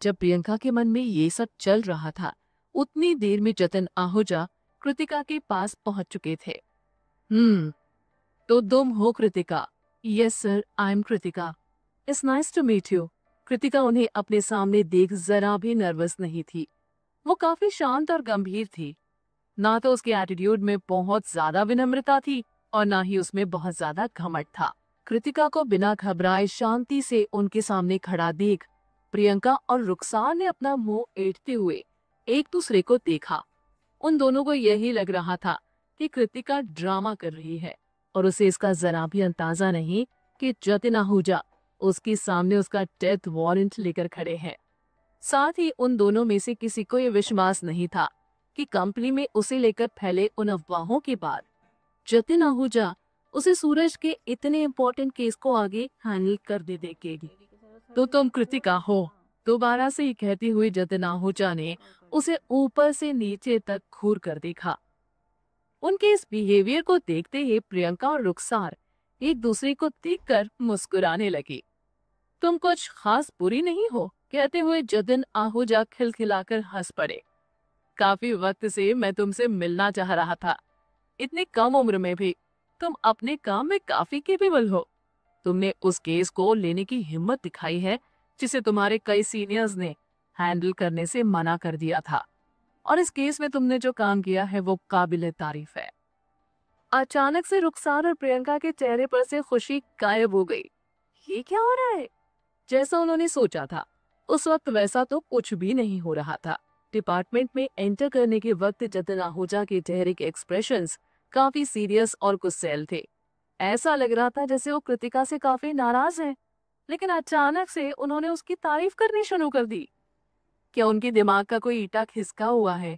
जब प्रियंका के मन में ये सब चल रहा था, उतनी देर में जतिन आहूजा कृतिका के पास पहुंच चुके थे। तो तुम हो Kritika? Yes sir, I am Kritika. It's nice to meet you. Kritika उन्हें अपने सामने देख जरा भी नर्वस नहीं थी। वो काफी शांत और गंभीर थी। ना तो उसके एटीट्यूड में बहुत ज्यादा विनम्रता थी और ना ही उसमें बहुत ज्यादा घमंड था। कृतिका को बिना घबराए शांति से उनके सामने खड़ा देख प्रियंका और रुखसार ने अपना मुंह ऐंठते हुए एक दूसरे को देखा। उन दोनों को यही लग रहा था कि कृतिका ड्रामा कर रही है और उसे इसका जरा भी अंदाजा नहीं कि जतिन आहूजा उसके सामने उसका डेथ वारंट लेकर खड़े हैं। साथ ही उन दोनों में से किसी को यह विश्वास नहीं था कि कंपनी में उसे लेकर फैले उन अफवाहों के बाद जतिन आहूजा उसे सूरज के इतने इम्पोर्टेंट केस को आगे हैंडल कर दे देगी। तो तुम कृतिका हो? दोबारा से ही कहते हुए जतिन आहूजा ने उसे ऊपर से नीचे तक घूर कर देखा। उनके इस बिहेवियर को देखते ही प्रियंका और रुखसार एक दूसरे को देखकर मुस्कुराने लगी। तुम कुछ खास बुरी नहीं हो? कहते हुए जतिन आहूजा खिलखिलाकर हंस पड़े। काफी वक्त से मैं तुमसे मिलना चाह रहा था। इतनी कम उम्र में भी तुम अपने काम में काफी कैपेबल हो। तुमने उस केस को लेने की हिम्मत दिखाई है जिसे तुम्हारे कई सीनियर्स ने हैंडल करने से मना कर दिया था, और इस केस में तुमने जो काम किया है वो काबिल तारीफ है। अचानक से रुखसार और प्रियंका के चेहरे पर से खुशी गायब हो गई। ये क्या हो रहा है? जैसा उन्होंने सोचा था उस वक्त वैसा तो कुछ भी नहीं हो रहा था। डिपार्टमेंट में एंटर करने के वक्त जतिन आहूजा के चेहरे के एक्सप्रेशंस काफी सीरियस और गुस्सैल थे। ऐसा लग रहा था जैसे वो कृतिका से काफी नाराज हैं, लेकिन अचानक से उन्होंने उसकी तारीफ करनी शुरू कर दी। क्या उनके दिमाग का कोई ईटा खिसका हुआ है?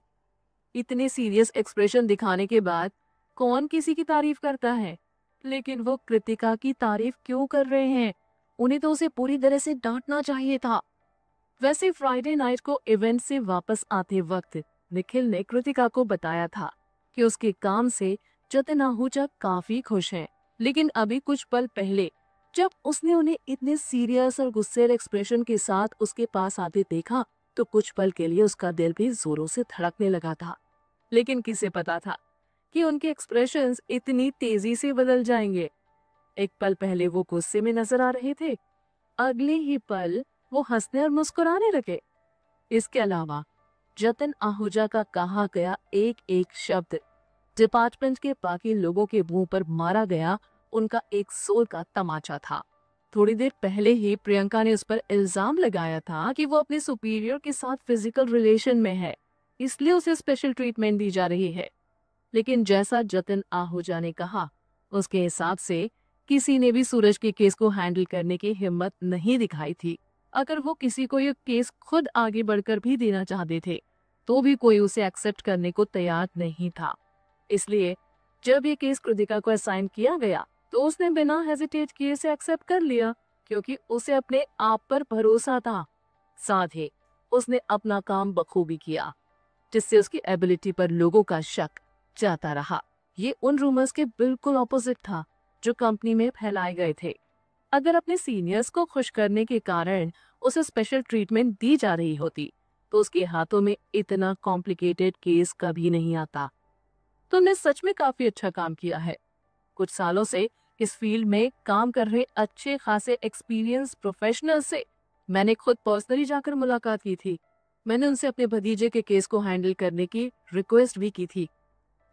इतने सीरियस एक्सप्रेशन दिखाने के बाद कौन किसी की तारीफ करता है? लेकिन वो कृतिका की तारीफ क्यों कर रहे हैं? उन्हें तो उसे पूरी तरह से डांटना चाहिए था। वैसे फ्राइडे नाइट को इवेंट से वापस आते वक्त निखिल ने कृतिका को बताया था कि उसके काम से जतिन आहूजा काफी खुश हैं, लेकिन अभी कुछ पल पहले जब उसने उन्हें इतने सीरियस और गुस्सेल एक्सप्रेशन के साथ उसके पास आते देखा तो कुछ पल के लिए उसका दिल भी जोरों से धड़कने लगा था। लेकिन किसे पता था कि उनके एक्सप्रेशंस इतनी तेजी से बदल जाएंगे। एक पल पहले वो गुस्से में नजर आ रहे थे, अगले ही पल वो हंसने और मुस्कुराने लगे। इसके अलावा जतिन आहूजा का कहा गया एक एक शब्द डिपार्टमेंट के बाकी लोगों के मुंह पर मारा गया उनका एक जोर का तमाचा था। थोड़ी देर पहले ही प्रियंका ने उस पर इल्जाम लगाया था कि वो अपने सुपीरियर के साथ फिजिकल रिलेशन में है, इसलिए उसे स्पेशल ट्रीटमेंट दी जा रही है। लेकिन जैसा जतिन आहूजा ने कहा, उसके हिसाब से किसी ने भी सूरज के केस को हैंडल करने की हिम्मत नहीं दिखाई थी। अगर वो किसी को ये केस खुद आगे बढ़कर भी देना चाहते थे तो भी कोई उसे एक्सेप्ट करने को तैयार नहीं था। इसलिए जब ये केस कृतिका को असाइन किया गया तो उसने बिना हेजिटेट किए इसे एक्सेप्ट कर लिया, क्योंकि उसे अपने आप पर भरोसा था। साथ ही उसने अपना काम बखूबी किया, जिससे उसकी एबिलिटी पर लोगों का शक जाता रहा। ये उन रूमर्स के बिल्कुल ऑपोजिट था जो कंपनी में फैलाए गए थे। अगर अपने सीनियर्स को खुश करने के कारण उसे स्पेशल ट्रीटमेंट दी जा रही होती तो उसके हाथों में इतना कॉम्प्लिकेटेड केस कभी नहीं आता। तुमने सच में काफी अच्छा काम किया है। कुछ सालों से इस फील्ड में काम कर रहे अच्छे खासे एक्सपीरियंस प्रोफेशनल से मैंने खुद पर्सनली जाकर मुलाकात की थी। मैंने उनसे अपने भतीजे के केस को हैंडल करने की रिक्वेस्ट भी की थी,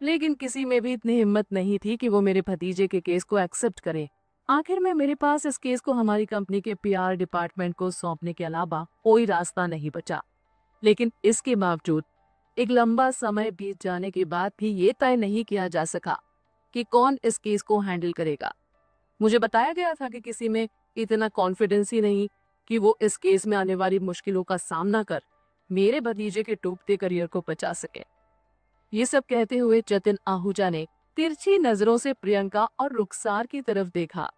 लेकिन किसी में भी इतनी हिम्मत नहीं थी कि वो मेरे भतीजे के केस को एक्सेप्ट करे। आखिर में मेरे पास इस केस को हमारी कंपनी के पीआर डिपार्टमेंट को सौंपने के अलावा कोई रास्ता नहीं बचा। लेकिन इसके बावजूद एक लंबा समय बीत जाने के बाद भी ये तय नहीं किया जा सका कि कौन इस केस को हैंडल करेगा। मुझे बताया गया था कि किसी में इतना कॉन्फिडेंस ही नहीं कि वो इस केस में आने वाली मुश्किलों का सामना कर मेरे भतीजे के डूबते करियर को बचा सके। ये सब कहते हुए जतिन आहूजा ने तिरछी नजरों से प्रियंका और रुखसार की तरफ देखा।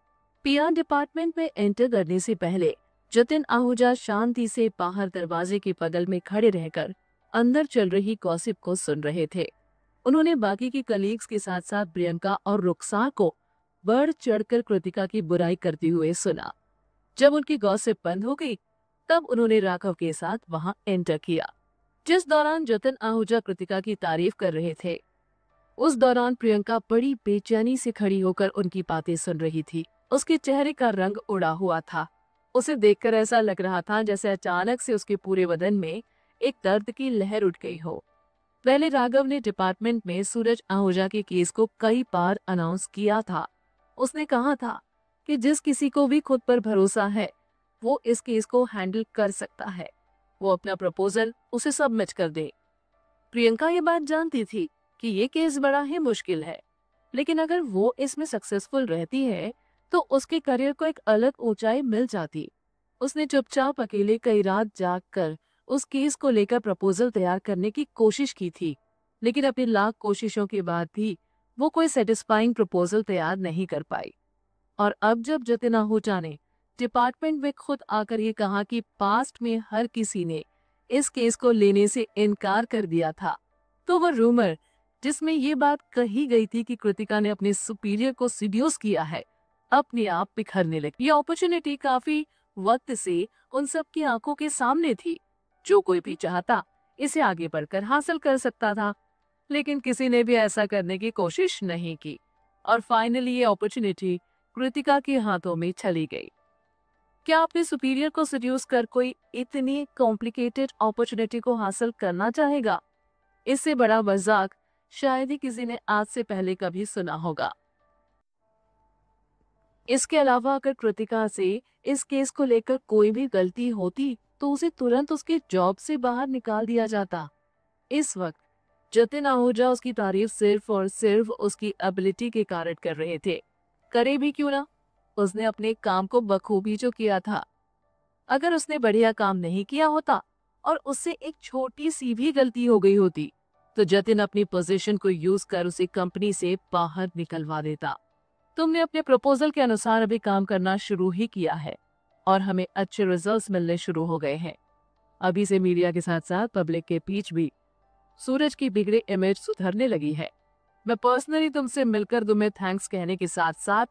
पीआर डिपार्टमेंट में एंटर करने से पहले जतिन आहूजा शांति से बाहर दरवाजे के बगल में खड़े रहकर अंदर चल रही गॉसिप को सुन रहे थे। उन्होंने बाकी की कलीग्स के साथ साथ प्रियंका और रुखसार को बढ़ चढ़कर कृतिका की बुराई करते हुए सुना। जब उनकी गॉसिप बंद हो गई तब उन्होंने राघव के साथ वहां एंटर किया। जिस दौरान जतिन आहूजा कृतिका की तारीफ कर रहे थे, उस दौरान प्रियंका बड़ी बेचैनी से खड़ी होकर उनकी बातें सुन रही थी। उसके चेहरे का रंग उड़ा हुआ था। उसे देखकर ऐसा लग रहा था जैसे अचानक से उसके पूरे बदन में एक दर्द की लहर उठ गई हो। पहले राघव ने डिपार्टमेंट में सूरज आहूजा के केस को कई बार अनाउंस किया था। उसने कहा था कि जिस किसी को भी खुद पर भरोसा है वो इस केस को हैंडल कर सकता है। वो अपना प्रपोजल उसे सबमिट कर दे। प्रियंका ये बात जानती थी कि ये केस बड़ा ही मुश्किल है, लेकिन अगर वो इसमें सक्सेसफुल रहती है तो उसके करियर को एक अलग ऊंचाई मिल जाती। उसने चुपचाप अकेले कई रात जाग कर उस केस को लेकर प्रपोजल तैयार करने की कोशिश की थी, लेकिन अपनी लाख कोशिशों के बाद भी वो कोई सेटिस्फाइंग प्रपोजल तैयार नहीं कर पाई। और अब जब जतिन आहूजा ने डिपार्टमेंट में खुद आकर ये कहा कि पास्ट में हर किसी ने इस केस को लेने से इनकार कर दिया था, तो वो रूमर जिसमें ये बात कही गई थी कि कृतिका ने अपने सुपीरियर को सीड्यूस किया है, अपने आप बिखरने लगी। ये अपॉर्चुनिटी काफी वक्त से उन सब की आंखों के सामने थी। जो कोई भी चाहता इसे आगे बढ़कर हासिल कर सकता था, लेकिन किसी ने भी ऐसा करने की कोशिश नहीं की और फाइनली ये अपॉर्चुनिटी कृतिका के हाथों में चली गई। क्या अपने सुपीरियर को सीड्यूस कर कोई इतनी कॉम्प्लिकेटेड अपॉर्चुनिटी को हासिल करना चाहेगा? इससे बड़ा मजाक शायद ही किसी ने आज से पहले कभी सुना होगा। इसके अलावा अगर कृतिका से इस केस को लेकर कोई भी गलती होती तो उसे तुरंत उसके जॉब से बाहर निकाल दिया जाता। इस वक्त जतिन आहूजा उसकी तारीफ सिर्फ और सिर्फ उसकी एबिलिटी के कारण कर रहे थे। करे भी क्यों ना, उसने अपने काम को बखूबी जो किया था। अगर उसने बढ़िया काम नहीं किया होता और उससे एक छोटी सी भी गलती हो गई होती तो जतिन अपनी पोजीशन को यूज कर उसे कंपनी से बाहर निकलवा देता। तुमने अपने प्रपोजल के अनुसार अभी काम करना शुरू ही किया है और हमें अच्छे रिजल्ट्स मिलने शुरू हो गए हैं। अभी से मीडिया के साथ साथ पब्लिक के बीच भी सूरज की बिगड़े इमेज सुधरने लगी है। मैं पर्सनली तुमसे मिलकर तुम्हें थैंक्स कहने के साथ साथ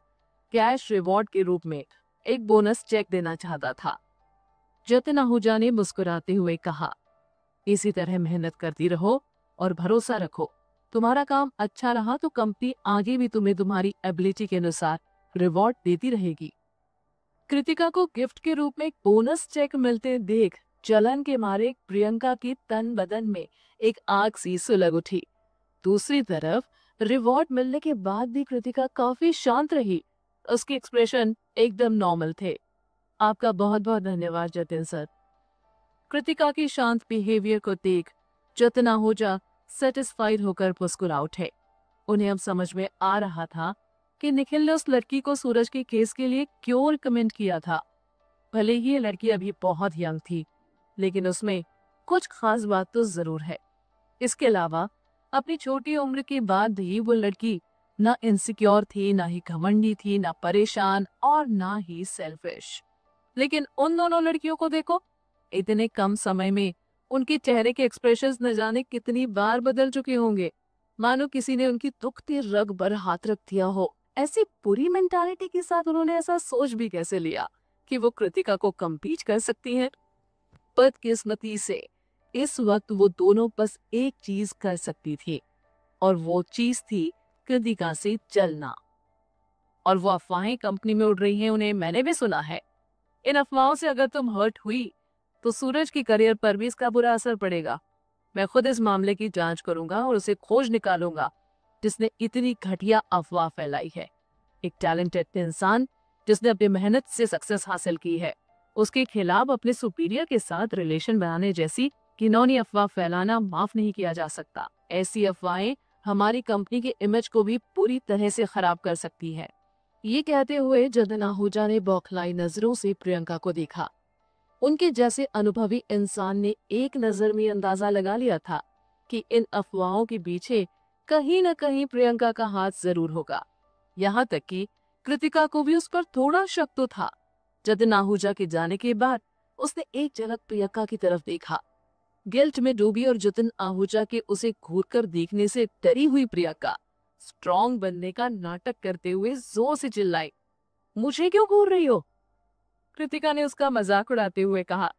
कैश रिवॉर्ड के रूप में एक बोनस चेक देना चाहता था। जतिन आहूजा ने मुस्कुराते हुए कहा, इसी तरह मेहनत करती रहो और भरोसा रखो। तुम्हारा काम अच्छा रहा तो कंपनी आगे भी तुम्हें तुम्हारी एबिलिटी के अनुसार रिवॉर्ड देती रहेगी। कृतिका को गिफ्ट के रूप में एक बोनस चेक मिलते देख जलन के मारे प्रियंका की तन बदन में एक आग सी सुलग उठी। दूसरी तरफ रिवॉर्ड मिलने के बाद भी कृतिका काफी शांत रही। उसके एक्सप्रेशन एकदम नॉर्मल थे। आपका बहुत बहुत धन्यवाद जतिन सर। कृतिका की शांत बिहेवियर को देख जतिन आहूजा सेटिस्फाइड होकर मुस्कुरा उठे। उन्हें अब समझ में आ रहा था कि निखिल ने उस लड़की को सूरज के केस के लिए क्यों रिकमेंड किया था। भले ही ये लड़की अभी बहुत यंग थी, लेकिन उसमें कुछ खास बात तो जरूर है। इसके अलावा अपनी छोटी उम्र के बाद भी वो लड़की ना इनसिक्योर थी, ना ही घमंडी थी, ना परेशान और ना ही सेल्फिश। लेकिन उन दोनों लड़कियों को देखो, इतने कम समय में उनके चेहरे के एक्सप्रेशंस न जाने कितनी बार बदल चुके होंगे, मानो किसी ने उनकी दुखती रग पर हाथ रख दिया हो। ऐसी बुरी मेंटालिटी के साथ उन्होंने ऐसा सोच भी कैसे लिया कि वो कृतिका को कम्पीट कर सकती हैं। बदकिस्मती से इस वक्त वो दोनों बस एक चीज कर सकती थी और वो चीज थी कृतिका से चलना। और वो अफवाहें कंपनी में उड़ रही हैं, उन्हें मैंने भी सुना है। इन अफवाहों से अगर तुम हर्ट हुई तो सूरज की करियर पर भी इसका बुरा असर पड़ेगा। मैं खुद इस मामले की जांच करूंगा और उसे खोज निकालूंगा जिसने इतनी घटिया अफवाह फैलाई है। एक टैलेंटेड इंसान जिसने अपनी मेहनत से सक्सेस हासिल की है, उसके खिलाफ अपने सुपीरियर के साथ रिलेशन बनाने जैसी घिनौनी अफवाह फैलाना माफ नहीं किया जा सकता। ऐसी अफवाहें हमारी कंपनी के इमेज को भी पूरी तरह से खराब कर सकती है। ये कहते हुए जतिन आहूजा ने बौखलाई नजरों से प्रियंका को देखा। उनके जैसे अनुभवी इंसान ने एक नजर में अंदाजा लगा लिया था कि इन अफवाहों के पीछे कहीं न कहीं प्रियंका का हाथ जरूर होगा। यहाँ तक कि कृतिका को भी उस पर थोड़ा शक तो था। जतिन आहूजा के जाने के बाद उसने एक झलक प्रियंका की तरफ देखा। गिल्ट में डूबी और जतिन आहूजा के उसे घूरकर देखने से डरी हुई प्रियंका स्ट्रॉन्ग बनने का नाटक करते हुए जोर से चिल्लाई, मुझे क्यों घूर रही हो? कृतिका ने उसका मजाक उड़ाते हुए कहा।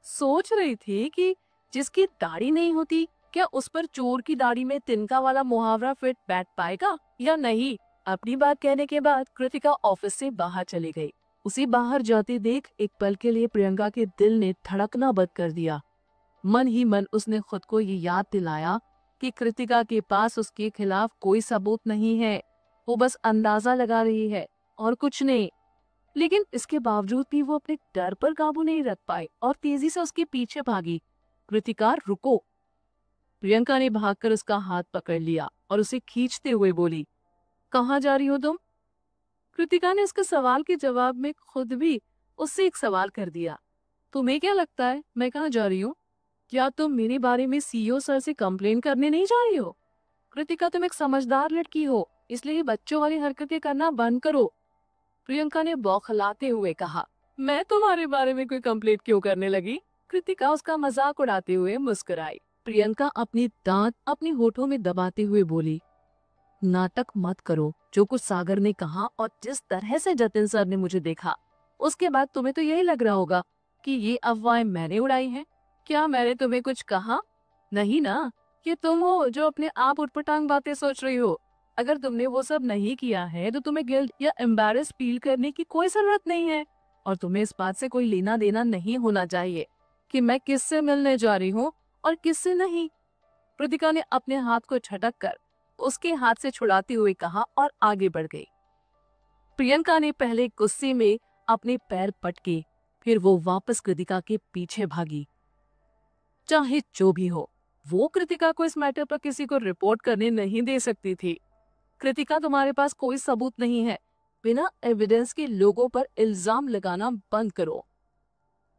सोच रही थी कि जिसकी दाढ़ी नहीं होती, क्या उस पर चोर की दाढ़ी में तिनका वाला मुहावरा फिट बैठ पाएगा या नहीं। अपनी बात कहने के बाद कृतिका ऑफिस से बाहर चली गई। उसे बाहर जाते देख एक पल के लिए प्रियंका के दिल ने धड़कना बंद कर दिया। मन ही मन उसने खुद को ये याद दिलाया कि कृतिका के पास उसके खिलाफ कोई सबूत नहीं है, वो बस अंदाजा लगा रही है और कुछ नहीं। लेकिन इसके बावजूद भी वो अपने डर पर काबू नहीं रख पाई और तेजी से उसके पीछे भागी। कृतिका रुको। प्रियंका ने भागकर उसका हाथ पकड़ लिया और उसे खींचते हुए बोली, कहाँ जा रही हो तुम। कृतिका ने उसके सवाल के जवाब में खुद भी उससे एक सवाल कर दिया, तुम्हें क्या लगता है मैं कहाँ जा रही हूँ? क्या तुम मेरे बारे में सीईओ सर से कंप्लेन करने नहीं जा रही हो? कृतिका, तुम एक समझदार लड़की हो, इसलिए बच्चों वाली हरकतें करना बंद करो। प्रियंका ने बौखलाते हुए कहा, मैं तुम्हारे बारे में कोई कंप्लेंट क्यों करने लगी? कृतिका उसका मजाक उड़ाते हुए मुस्कुराई। प्रियंका अपनी दांत अपने होठों में दबाते हुए बोली, नाटक मत करो। जो कुछ सागर ने कहा और जिस तरह से जतिन सर ने मुझे देखा, उसके बाद तुम्हें तो यही लग रहा होगा कि ये अफवाहें मैंने उड़ाई हैं। क्या मैंने तुम्हें कुछ कहा? नहीं ना। ये तुम हो जो अपने आप उटपटांग बातें सोच रही हो। अगर तुमने वो सब नहीं किया है तो तुम्हें गिल्ट या एम्बैरेस फील करने की कोई जरूरत नहीं है और तुम्हें इस बात से कोई लेना देना नहीं होना चाहिए कि मैं किससे मिलने जा रही हूँ और किससे नहीं। कृतिका ने अपने हाथ को झटक कर उसके हाथ से छुड़ाते हुए कहा और आगे बढ़ गई। प्रियंका ने पहले गुस्से में अपने पैर पटके, फिर वो वापस कृतिका के पीछे भागी। चाहे जो भी हो, वो कृतिका को इस मैटर पर किसी को रिपोर्ट करने नहीं दे सकती थी। कृतिका, तुम्हारे पास कोई सबूत नहीं है, बिना एविडेंस के लोगों पर इल्जाम लगाना बंद करो।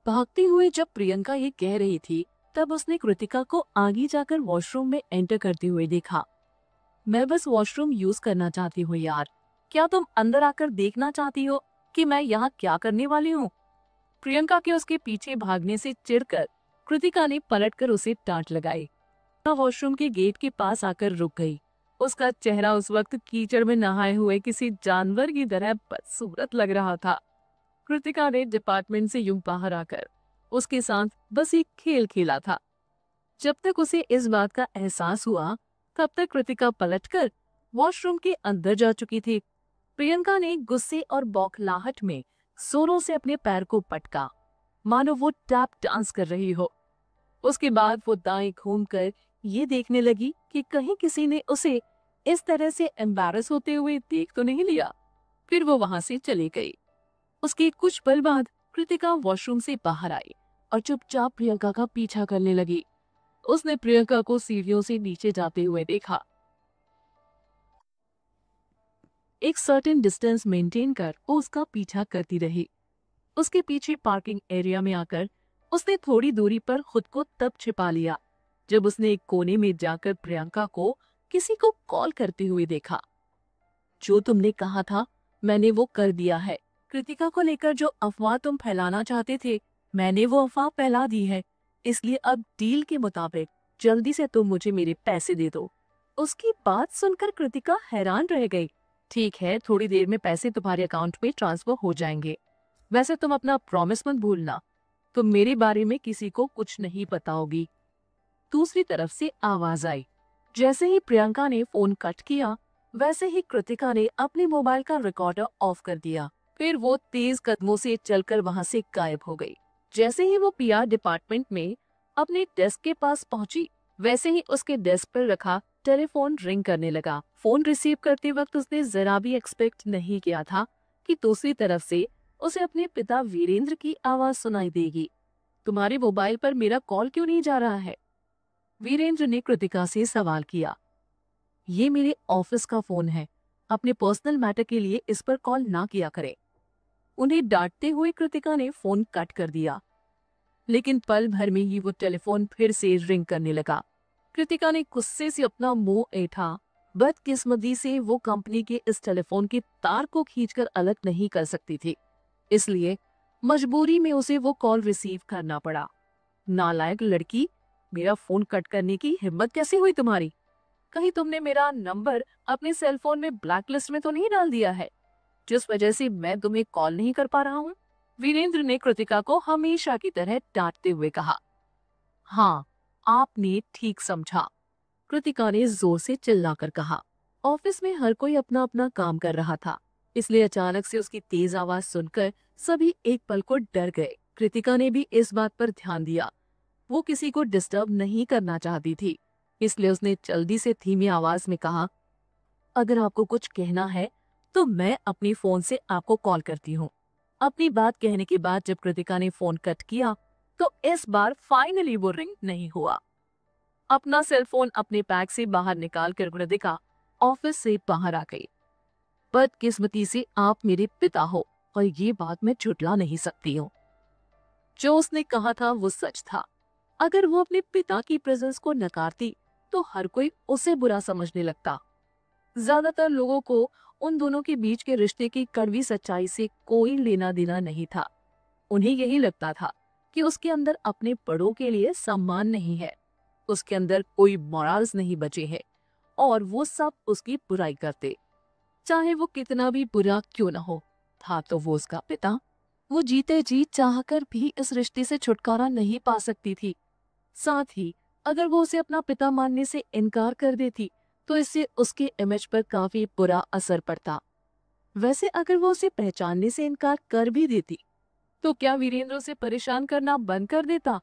भागते हुए जब प्रियंका ये कह रही थी, तब उसने कृतिका को आगे जाकर वॉशरूम में एंटर करते हुए देखा। मैं बस वॉशरूम यूज करना चाहती हूँ यार, क्या तुम अंदर आकर देखना चाहती हो कि मैं यहाँ क्या करने वाली हूँ? प्रियंका के उसके पीछे भागने से चिढ़कर कृतिका ने पलटकर उसे डांट लगाई। वॉशरूम के गेट के पास आकर रुक गई। उसका चेहरा उस वक्त कीचड़ में नहाए हुए किसी जानवर की तरह बदसूरत लग रहा था। कृतिका ने डिपार्टमेंट से यूं बाहर आकर उसके साथ बस एक खेल खेला था। जब तक उसे इस बात का एहसास हुआ, तब तक कृतिका पलटकर वॉशरूम के अंदर जा चुकी थी। प्रियंका ने गुस्से और बौखलाहट में जोरों से अपने पैर को पटका, मानो वो टैप डांस कर रही हो। उसके बाद वो दाएं घूमकर ये देखने लगी कि कहीं किसी ने उसे इस तरह से एम्बैरस होते हुए देख तो नहीं लिया। फिर वो वहां से चली गई। उसके कुछ पल बाद कृतिका वॉशरूम से बाहर आई और चुपचाप प्रियंका का पीछा करने लगी। उसने प्रियंका को सीढ़ियों से नीचे जाते हुए देखा। एक सर्टेन डिस्टेंस मेंटेन कर वो उसका पीछा करती रही। उसके पीछे पार्किंग एरिया में आकर उसने थोड़ी दूरी पर खुद को तब छिपा लिया जब उसने एक कोने में जाकर प्रियंका को किसी को कॉल करते हुए देखा। जो तुमने कहा था मैंने वो कर दिया है। कृतिका को लेकर जो अफवाह तुम फैलाना चाहते थे, मैंने वो अफवाह फैला दी है। इसलिए अब डील के मुताबिक जल्दी से तुम मुझे मेरे पैसे दे दो। उसकी बात सुनकर कृतिका हैरान रह गई। ठीक है, थोड़ी देर में पैसे तुम्हारे अकाउंट में ट्रांसफर हो जाएंगे। वैसे तुम अपना प्रॉमिस मत भूलना, तुम मेरे बारे में किसी को कुछ नहीं बताओगी। दूसरी तरफ से आवाज आई। जैसे ही प्रियंका ने फोन कट किया, वैसे ही कृतिका ने अपने मोबाइल का रिकॉर्डर ऑफ कर दिया। फिर वो तेज कदमों से चलकर वहां से गायब हो गई। जैसे ही वो पीआर डिपार्टमेंट में अपने डेस्क के पास पहुंची, वैसे ही उसके डेस्क पर रखा टेलीफोन रिंग करने लगा। फोन रिसीव करते वक्त उसने जरा भी एक्सपेक्ट नहीं किया था कि दूसरी तरफ से उसे अपने पिता वीरेंद्र की आवाज सुनाई देगी। तुम्हारे मोबाइल पर मेरा कॉल क्यों नहीं जा रहा है? वीरेंद्र ने कृतिका से सवाल किया। ये मेरे ऑफिस का फोन है, अपने पर्सनल मैटर के लिए इस पर कॉल ना किया करें। उन्हें डांटते हुए कृतिका ने फोन कट कर दिया, लेकिन पल भर में ही वो टेलीफोन फिर से रिंग करने लगा। कृतिका ने गुस्से से अपना मुंह ऐठा। बदकिस्मती से वो कंपनी के इस टेलीफोन के तार को खींचकर अलग नहीं कर सकती थी, इसलिए मजबूरी में उसे वो कॉल रिसीव करना पड़ा। नालायक लड़की, मेरा फोन कट करने की हिम्मत कैसे हुई तुम्हारी? कहीं तुमने मेरा नंबर अपने सेलफोन में ब्लैकलिस्ट में तो नहीं डाल दिया है, जिस वजह से मैं तुम्हें कॉल नहीं कर पा रहा हूँ? वीरेंद्र ने कृतिका को हमेशा की तरह डांटते हुए कहा। हाँ, आपने ठीक समझा, कृतिका ने जोर से चिल्लाकर कहा। ऑफिस में हर कोई अपना अपना काम कर रहा था, इसलिए अचानक से उसकी तेज आवाज सुनकर सभी एक पल को डर गए। कृतिका ने भी इस बात पर ध्यान दिया, वो किसी को डिस्टर्ब नहीं करना चाहती थी, इसलिए उसने जल्दी से धीमी आवाज में कहा, अगर आपको कुछ कहना है तो मैं अपनी फोन से आपको कॉल करती हूँ। अपनी बात कहने के बाद जब कृतिका ने फोन कट किया तो इस बार फाइनली वो रिंग नहीं हुआ। अपना सेलफोन अपने बैग से बाहर निकालकर कृतिका ऑफिस से बाहर आ गई। बदकिस्मती से आप मेरे पिता हो और ये बात मैं झुठला नहीं सकती हूँ। जो उसने कहा था वो सच था। अगर वो अपने पिता की प्रेजेंस को नकारती तो हर कोई उसे बुरा समझने लगता। ज्यादातर लोगों को उन दोनों के बीच के रिश्ते की कड़वी सच्चाई से कोई लेना देना नहीं था। उन्हें यही लगता था कि उसके अंदर अपने बड़ों के लिए सम्मान नहीं है, उसके अंदर कोई मोरल्स नहीं बचे हैं और वो सब उसकी बुराई करते, चाहे वो कितना भी बुरा क्यों न हो। था तो वो उसका पिता। वो जीते जी चाहकर भी इस रिश्ते से छुटकारा नहीं पा सकती थी। साथ ही अगर वो उसे अपना पिता मानने से इनकार कर देती तो इससे उसके इमेज पर काफी बुरा असर पड़ता। वैसे अगर वो उसे पहचानने से इनकार कर भी देती तो क्या वीरेंद्र उसे परेशान करना बंद कर देता?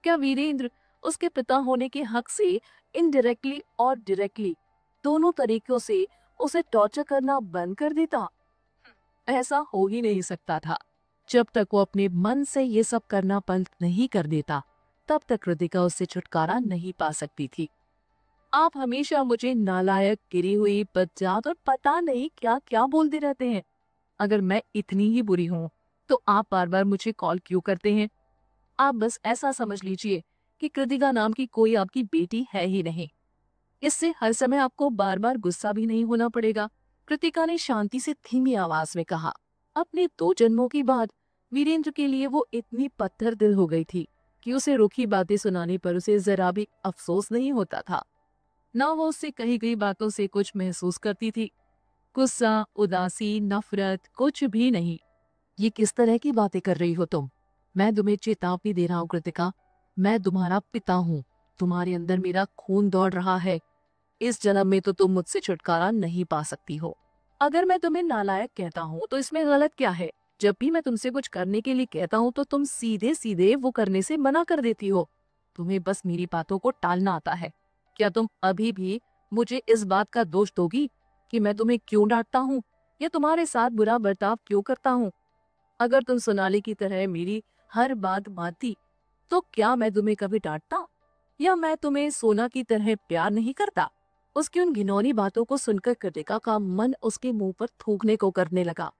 क्या वीरेंद्र उसके पिता होने के हक से इनडायरेक्टली और डायरेक्टली दोनों तरीकों से उसे टॉर्चर करना बंद कर देता? ऐसा हो ही नहीं सकता था। जब तक वो अपने मन से ये सब करना बंद नहीं कर देता तब तक कृतिका उससे छुटकारा नहीं पा सकती थी। आप हमेशा मुझे नालायक, गिरी हुई, बदजात और पता नहीं क्या क्या बोलते रहते हैं। अगर मैं इतनी ही बुरी हूँ तो आप बार बार मुझे कॉल क्यों करते हैं? आप बस ऐसा समझ लीजिए कि कृतिका नाम की कोई आपकी बेटी है ही नहीं। इससे हर समय आपको बार बार गुस्सा भी नहीं होना पड़ेगा। कृतिका ने शांति से धीमी आवाज में कहा। अपने 2 जन्मों के बाद वीरेंद्र के लिए वो इतनी पत्थर दिल हो गई थी कि उसे रूखी बातें सुनाने पर उसे जरा भी अफसोस नहीं होता था। न वो उससे कही गई बातों से कुछ महसूस करती थी। गुस्सा, उदासी, नफरत, कुछ भी नहीं। ये किस तरह की बातें कर रही हो तुम? मैं तुम्हें चेतावनी दे रहा हूँ कृतिका, मैं तुम्हारा पिता हूँ। तुम्हारे अंदर मेरा खून दौड़ रहा है। इस जन्म में तो तुम मुझसे छुटकारा नहीं पा सकती हो। अगर मैं तुम्हें नालायक कहता हूँ तो इसमें गलत क्या है? जब भी मैं तुमसे कुछ करने के लिए कहता हूँ तो तुम सीधे सीधे वो करने से मना कर देती हो। तुम्हें बस मेरी बातों को टालना आता है। क्या तुम अभी भी मुझे इस बात का दोष दोगी कि मैं तुम्हें क्यों डांटता हूँ या तुम्हारे साथ बुरा बर्ताव क्यों करता हूँ? अगर तुम सोनाली की तरह मेरी हर बात मानती तो क्या मैं तुम्हें कभी डांटता? या मैं तुम्हें सोना की तरह प्यार नहीं करता? उसकी उन घिनौनी बातों को सुनकर कृतिका का मन उसके मुंह पर थूकने को करने लगा।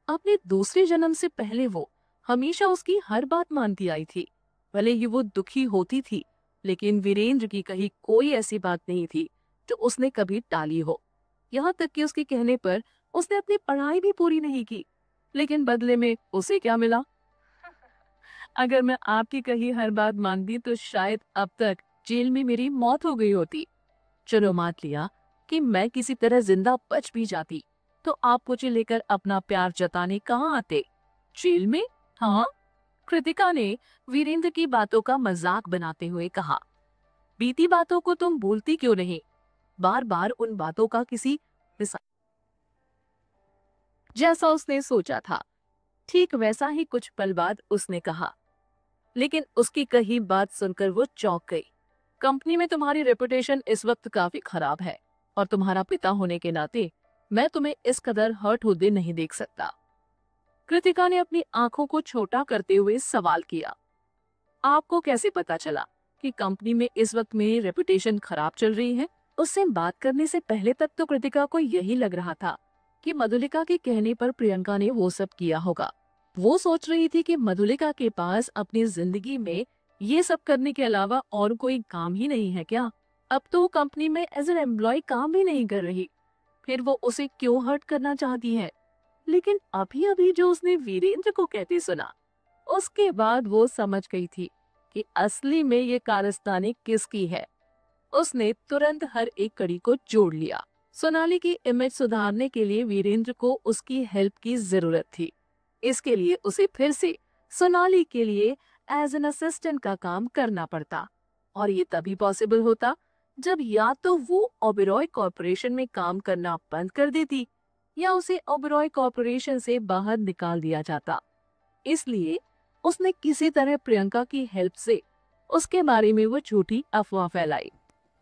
अपने दूसरे जन्म से पहले वो हमेशा उसकी हर बात मानती आई थी। भले ही वो दुखी होती थी, लेकिन वीरेंद्र की कही कोई ऐसी बात नहीं थी जो उसने कभी टाली हो। यहाँ तक कि उसके कहने पर उसने अपनी पढ़ाई भी पूरी नहीं की, लेकिन बदले में उसे क्या मिला? अगर मैं आपकी कही हर बात मानती तो शायद अब तक जेल में मेरी मौत हो गई होती। चलो मान लिया कि मैं किसी तरह जिंदा बच भी जाती तो आप मुझे लेकर अपना प्यार जताने कहाँ आते? जेल में? हाँ, कृतिका ने वीरेंद्र की बातों का मजाक बनाते हुए कहा। बीती बातों को तुम भूलती क्यों नहीं? बार बार उन बातों का किसी जैसा उसने सोचा था ठीक वैसा ही कुछ पल बाद उसने कहा, लेकिन उसकी कही बात सुनकर वो चौंक गई। कंपनी में तुम्हारी रेपुटेशन इस वक्त काफी खराब है और तुम्हारा पिता होने के नाते मैं तुम्हें इस कदर हर्ट होते नहीं देख सकता। कृतिका ने अपनी आंखों को छोटा करते हुए सवाल किया। आपको कैसे पता चला कि कंपनी में इस वक्त मेरी रेपुटेशन खराब चल रही है? उससे बात करने से पहले तक तो कृतिका को यही लग रहा था कि मधुलिका के कहने पर प्रियंका ने वो सब किया होगा। वो सोच रही थी कि मधुलिका के पास अपनी जिंदगी में ये सब करने के अलावा और कोई काम ही नहीं है क्या? अब तो वो कंपनी में एज एन एम्प्लॉय काम भी नहीं कर रही, फिर वो उसे क्यों हर्ट करना चाहती है? लेकिन अभी अभी जो उसने वीरेंद्र को कहते सुना, उसके बाद वो समझ गई थी कि असली में ये कारस्तानी किसकी है। उसने तुरंत हर एक कड़ी को जोड़ लिया। सोनाली की इमेज सुधारने के लिए वीरेंद्र को उसकी हेल्प की जरूरत थी। इसके लिए उसे फिर से सोनाली के लिए एज एन असिस्टेंट का काम करना पड़ता, और ये तभी पॉसिबल होता जब या तो वो ओबेरॉय कॉरपोरेशन में काम करना बंद कर देती या उसे ओबेरॉय कॉरपोरेशन से बाहर निकाल दिया जाता। इसलिए उसने किसी तरह प्रियंका की हेल्प से उसके बारे में वो झूठी अफवाह फैलाई।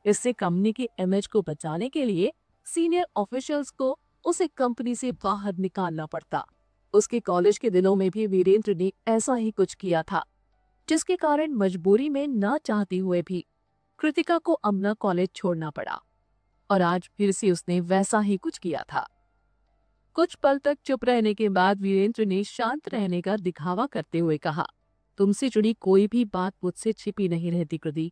इससे कंपनी की इमेज को बचाने के लिए सीनियर ऑफिशियल्स को उसे कंपनी से बाहर निकालना पड़ता। उसके कॉलेज के दिनों में भी वीरेंद्र ने ऐसा ही कुछ किया था, जिसके कारण मजबूरी में ना चाहते हुए भी कृतिका को अपना कॉलेज छोड़ना पड़ा, और आज फिर से उसने वैसा ही कुछ किया था। कुछ पल तक चुप रहने के बाद वीरेंद्र ने शांत रहने का दिखावा करते हुए कहा, तुमसे जुड़ी कोई भी बात मुझसे छिपी नहीं रहती कृति।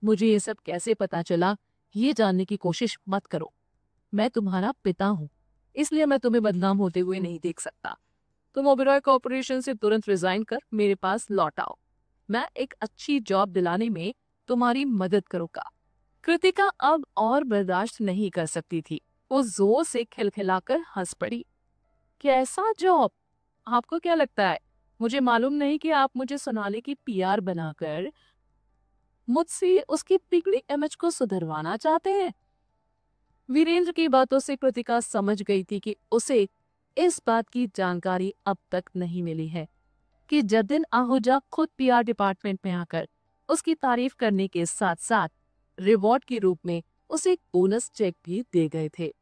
मुझे ये सब कैसे पता चला ये जानने की कोशिश मत करो। मैं तुम्हारा पिता हूँ, इसलिए मैं तुम्हें बदनाम होते हुए नहीं देख सकता। तुम ओबेरॉय कॉरपोरेशन से तुरंत रिजाइन कर मेरे पास लौट आओ। मैं एक अच्छी जॉब दिलाने में तुम्हारी मदद करूंगा। कृतिका अब और बर्दाश्त नहीं कर सकती थी। वो जोर से खिलखिलाकर हंस पड़ी। कैसा जॉब? आपको क्या लगता है मुझे मालूम नहीं कि आप मुझे सोनाली की पीआर बनाकर मुझसे उसकी बिगड़ी इमेज को सुधरवाना चाहते हैं? वीरेंद्र की बातों से कृतिका समझ गई थी कि उसे इस बात की जानकारी अब तक नहीं मिली है कि जतिन आहूजा खुद पीआर डिपार्टमेंट में आकर उसकी तारीफ करने के साथ साथ रिवॉर्ड के रूप में उसे एक बोनस चेक भी दे गए थे।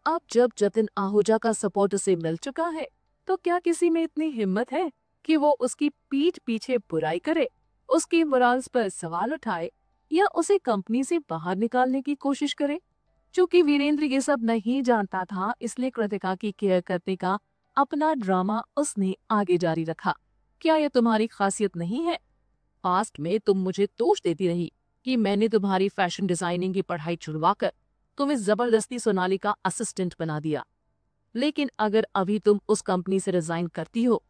अब जब जतिन आहूजा का सपोर्ट उसे मिल चुका है, तो क्या किसी में इतनी हिम्मत है कि वो उसकी पीठ पीछे बुराई करे, उसकी मोरल्स पर सवाल उठाए या उसे कंपनी से बाहर निकालने की कोशिश करे? चूंकि वीरेंद्र ये सब नहीं जानता था, इसलिए कृतिका की केयर करने का अपना ड्रामा उसने आगे जारी रखा। क्या ये तुम्हारी खासियत नहीं है? पास्ट में तुम मुझे दोष देती रही कि मैंने तुम्हारी फैशन डिजाइनिंग की पढ़ाई छुड़वाकर तुम्हें जबरदस्ती सोनाली का असिस्टेंट बना दिया। लेकिन अगर अभी तुम उस कंपनी से रिजाइन करती हो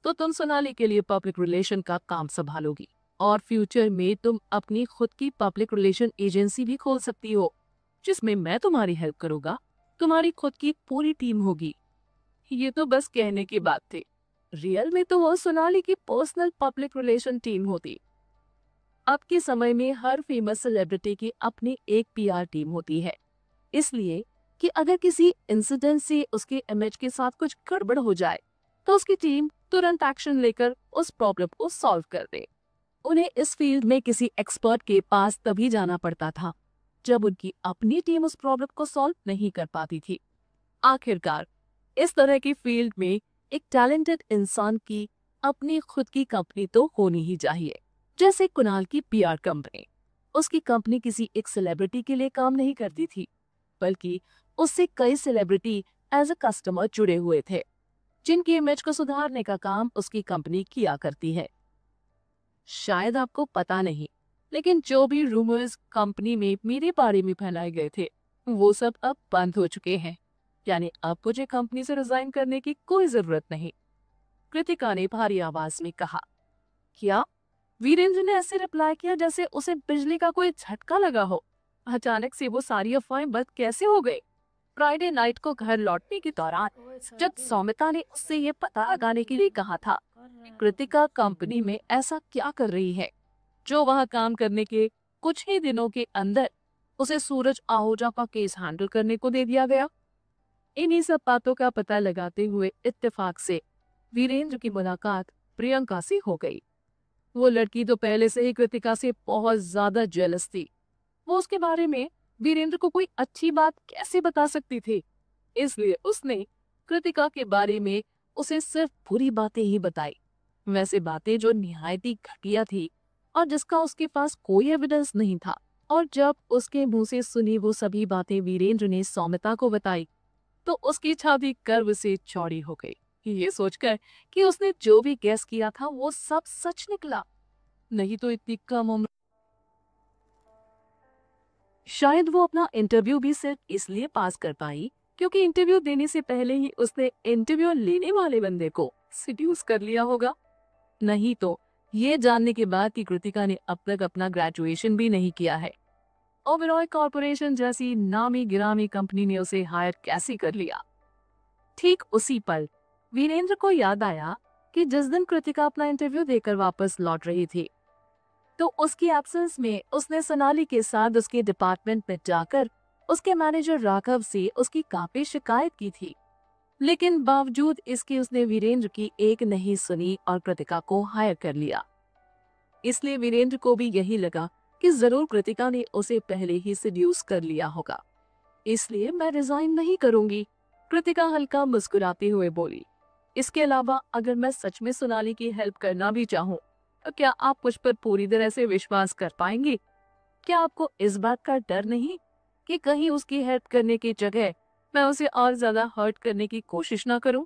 तो तुम सोनाली के लिए पब्लिक रिलेशन का काम संभालोगी, और फ्यूचर में तुम अपनी खुद की पब्लिक रिलेशन एजेंसी भी खोल सकती हो, जिसमें मैं तुम्हारी हेल्प करूंगा। तुम्हारी खुद की पूरी टीम होगी। ये तो बस कहने की बात थी, रियल में तो वो सोनाली की पर्सनल पब्लिक रिलेशन टीम होती। अब के समय में हर फेमस सेलिब्रिटी की अपनी एक पीआर टीम होती है, इसलिए कि अगर किसी इंसिडेंट से उसके इमेज के साथ कुछ गड़बड़ हो जाए तो उसकी टीम तुरंत एक्शन लेकर उस प्रॉब्लम को सॉल्व कर दे। उन्हें इस फील्ड में किसी एक्सपर्ट के पास तभी जाना पड़ता था जब उनकी अपनी टीम उस प्रॉब्लम को सॉल्व नहीं कर पाती थी। आखिरकार इस तरह की फील्ड में एक टैलेंटेड इंसान की अपनी खुद की कंपनी तो होनी ही चाहिए। जैसे कुणाल की पीआर कंपनी, उसकी कंपनी किसी एक सेलिब्रिटी के लिए काम नहीं करती थी, बल्कि उससे कई सेलिब्रिटी एज अ कस्टमर जुड़े हुए थे, जिनकी इमेज को सुधारने का काम उसकी कंपनी किया करती है। शायद आपको पता नहीं, लेकिन जो भी रूमर्स कंपनी में मेरे बारे में फैलाए गए थे वो सब अब बंद हो चुके हैं। यानी अब मुझे कंपनी से रिजाइन करने की कोई जरूरत नहीं। कृतिका ने भारी आवाज में कहा। क्या? वीरेंद्र ने ऐसे रिप्लाई किया जैसे उसे बिजली का कोई झटका लगा हो। अचानक से वो सारी अफवाहें बंद कैसे हो गई? फ्राइडे नाइट को घर लौटने के दौरान जब सौमिता ने उससे ये पता लगाने के लिए कहा था कि कृतिका कंपनी में ऐसा क्या कर रही है जो वह काम करने के कुछ ही दिनों के अंदर उसे सूरज आहूजा का केस हैंडल करने को दे दिया गया। इन्हीं सब बातों का पता लगाते हुए इत्तेफाक से वीरेंद्र की मुलाकात प्रियंका से हो गई। वो लड़की तो पहले से ही कृतिका से बहुत ज्यादा जेलस थी। वो उसके बारे में वीरेंद्र को कोई अच्छी बात कैसे बता सकती थी? इसलिए उसने कृतिका के बारे में उसे सिर्फ बुरी बातें ही बताई, वैसे बातें जो निहायत ही घटिया थी और जिसका उसके पास कोई एविडेंस नहीं था। और जब उसके मुंह से सुनी वो सभी बातें वीरेंद्र ने सौमिता को बताई तो उसकी छाती गर्व से चौड़ी हो गई, ये सोचकर कि उसने जो भी गैस किया था वो सब सच निकला। नहीं तो इतनी कम उम्र। शायद वो अपना इंटरव्यू भी सिर्फ इसलिए पास कर पाई क्योंकि इंटरव्यू देने से पहले ही उसने इंटरव्यू लेने वाले बंदे को सीड्यूस कर लिया होगा। नहीं तो ये जानने के बाद कि कृतिका ने अब तक अपना ग्रेजुएशन भी नहीं किया है, ओबेरॉय कॉरपोरेशन जैसी नामी गिरामी कंपनी ने उसे हायर कैसे कर लिया। ठीक उसी पल वीरेंद्र को याद आया कि जिस दिन कृतिका अपना इंटरव्यू देकर वापस लौट रही थी तो उसकी एब्सेंस में उसने सोनाली के साथ उसके डिपार्टमेंट में जाकर उसके मैनेजर राघव से उसकी काफी शिकायत की थी। लेकिन बावजूद इसके उसने वीरेंद्र की एक नहीं सुनी और कृतिका को हायर कर लिया। इसलिए वीरेंद्र को भी यही लगा कि जरूर कृतिका ने उसे पहले ही सेड्यूस कर लिया होगा, इसलिए मैं रिजाइन नहीं करूंगी, कृतिका हल्का मुस्कुराते हुए बोली। इसके अलावा अगर मैं सच में सोनाली की हेल्प करना भी चाहूँ तो क्या आप मुझ पर पूरी तरह से विश्वास कर पाएंगे? क्या आपको इस बात का डर नहीं कि कहीं उसकी हेल्प करने की जगह मैं उसे और ज्यादा हर्ट करने की कोशिश ना करूं?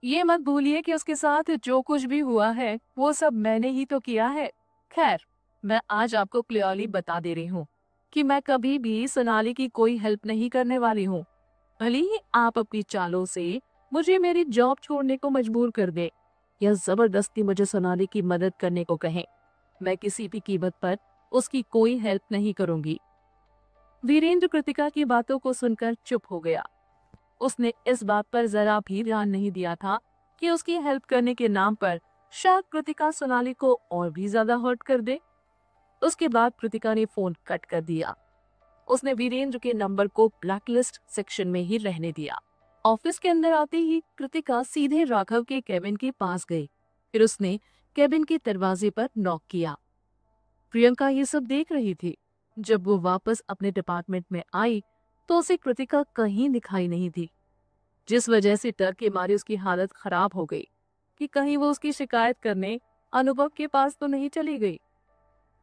ये मत भूलिए कि उसके साथ जो कुछ भी हुआ है वो सब मैंने ही तो किया है। खैर, मैं आज आपको क्लियरली बता दे रही हूँ कि मैं कभी भी सोनाली की कोई हेल्प नहीं करने वाली हूँ। भले ही आप अपनी चालों से मुझे मेरी जॉब छोड़ने को मजबूर कर दे या जबरदस्ती मुझे सोनाली की मदद करने को कहें, मैं किसी भी कीमत पर उसकी कोई हेल्प नहीं करूंगी। वीरेंद्र कृतिका की बातों को सुनकर चुप हो गया। उसने इस बात पर जरा भी ध्यान नहीं दिया था कि उसकी हेल्प करने के नाम पर शायद कृतिका सोनाली को और भी ज्यादा हर्ट कर दे। उसके बाद कृतिका ने फोन कट कर दिया। उसने वीरेंद्र के नंबर को ब्लैकलिस्ट सेक्शन में ही रहने दिया। ऑफिस के अंदर आते ही कृतिका सीधे राघव के केबिन के पास गई। फिर उसने केबिन के दरवाजे पर नॉक किया। प्रियंका ये सब देख रही थी। जब वो वापस अपने डिपार्टमेंट में आई तो उसे कृतिका कहीं दिखाई नहीं थी, जिस वजह से डर के मारे उसकी हालत खराब हो गई कि कहीं वो उसकी शिकायत करने अनुभव के पास तो नहीं चली गई।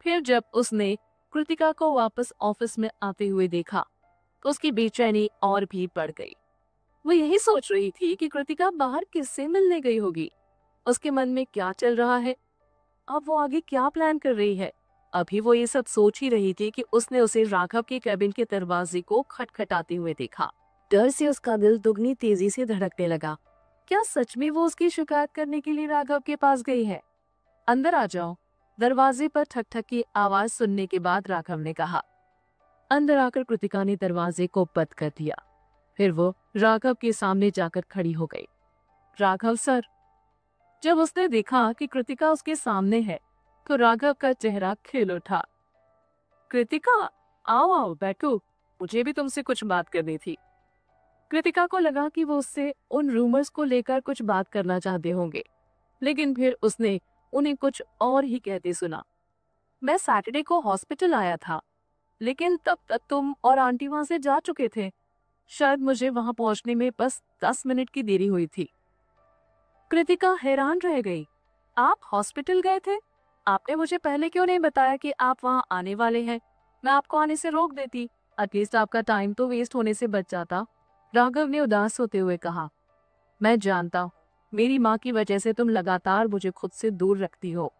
फिर जब उसने कृतिका को वापस ऑफिस में आते हुए देखा तो उसकी बेचैनी और भी बढ़ गई। वो यही सोच रही थी कि कृतिका बाहर किससे मिलने गई होगी, उसके मन में क्या चल रहा है, अब वो आगे क्या प्लान कर रही है। अभी वो ये सब सोच ही रही थी कि उसने उसे राघव के केबिन के दरवाजे को खटखटाते हुए देखा। डर से उसका दिल दुगनी तेजी से धड़कने लगा। क्या सच में वो उसकी शिकायत करने के लिए राघव के पास गई है? अंदर आ जाओ, दरवाजे पर ठक ठक की आवाज सुनने के बाद राघव ने कहा। अंदर आकर कृतिका ने दरवाजे को बंद कर दिया। फिर वो राघव के सामने जाकर खड़ी हो गई। राघव सर। जब उसने देखा कि कृतिका उसके सामने है तो राघव का चेहरा खिल उठा। कृतिका, आओ आओ बैठो, मुझे भी तुमसे कुछ बात करनी थी। कृतिका को लगा कि वो उससे उन रूमर्स को लेकर कुछ बात करना चाहते होंगे, लेकिन फिर उसने उन्हें कुछ और ही कहते सुना। मैं सैटरडे को हॉस्पिटल आया था, लेकिन तब तक तुम और आंटी वहां से जा चुके थे। शायद मुझे वहां पहुंचने में बस 10 मिनट की देरी हुई थी। कृतिका हैरान रह गई। आप हॉस्पिटल गए थे? आपने मुझे पहले क्यों नहीं बताया कि आप वहां आने वाले हैं? मैं आपको आने से रोक देती, एटलीस्ट आपका टाइम तो वेस्ट होने से बच जाता। राघव ने उदास होते हुए कहा। मैं जानता हूँ, मेरी माँ की वजह से तुम लगातार मुझे खुद से दूर रखती हो,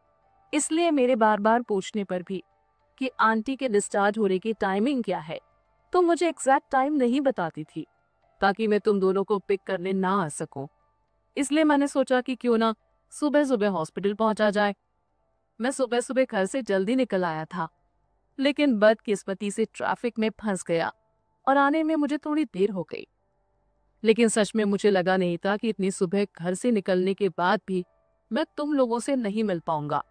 इसलिए मेरे बार बार पूछने पर भी कि आंटी के डिस्चार्ज होने की टाइमिंग क्या है, तुम मुझे एग्जैक्ट टाइम नहीं बताती थी ताकि मैं तुम दोनों को पिक करने ना आ सकूं। इसलिए मैंने सोचा कि क्यों ना सुबह सुबह हॉस्पिटल पहुंचा जाए। मैं सुबह सुबह घर से जल्दी निकल आया था, लेकिन बदकिस्मती से ट्रैफिक में फंस गया और आने में मुझे थोड़ी देर हो गई। लेकिन सच में मुझे लगा नहीं था कि इतनी सुबह घर से निकलने के बाद भी मैं तुम लोगों से नहीं मिल पाऊंगा।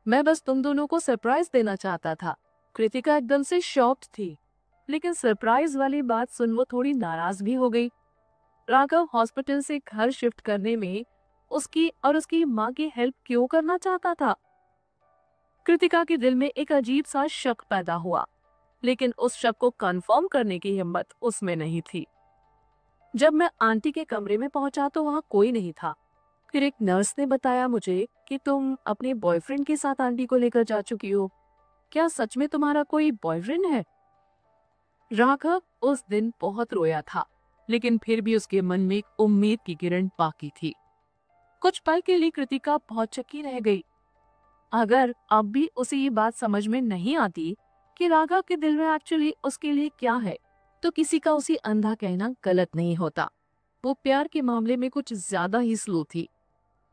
मैं बस तुम दोनों को सरप्राइज देना चाहता था। कृतिका एकदम से शॉक्ड थी, लेकिन सरप्राइज वाली बात सुन वो थोड़ी नाराज भी हो गई। राघव हॉस्पिटल से घर शिफ्ट करने में उसकी और उसकी माँ की हेल्प क्यों करना चाहता था? कृतिका के दिल में एक अजीब सा शक पैदा हुआ, लेकिन उस शक को कंफर्म करने की हिम्मत उसमें नहीं थी। जब मैं आंटी के कमरे में पहुंचा तो वहां कोई नहीं था। फिर एक नर्स ने बताया मुझे कि तुम अपने बॉयफ्रेंड के साथ आंटी को लेकर जा चुकी हो। क्या सच में तुम्हारा कोई बॉयफ्रेंड है? राघव उस दिन बहुत रोया था, लेकिन फिर भी उसके मन में एक उम्मीद की किरण बाकी थी। कुछ पल के लिए कृतिका बहुत चक्की रह गई। अगर अब भी उसे ये बात समझ में नहीं आती कि राघव के दिल में एक्चुअली उसके लिए क्या है, तो किसी का उसे अंधा कहना गलत नहीं होता। वो प्यार के मामले में कुछ ज्यादा ही स्लो थी।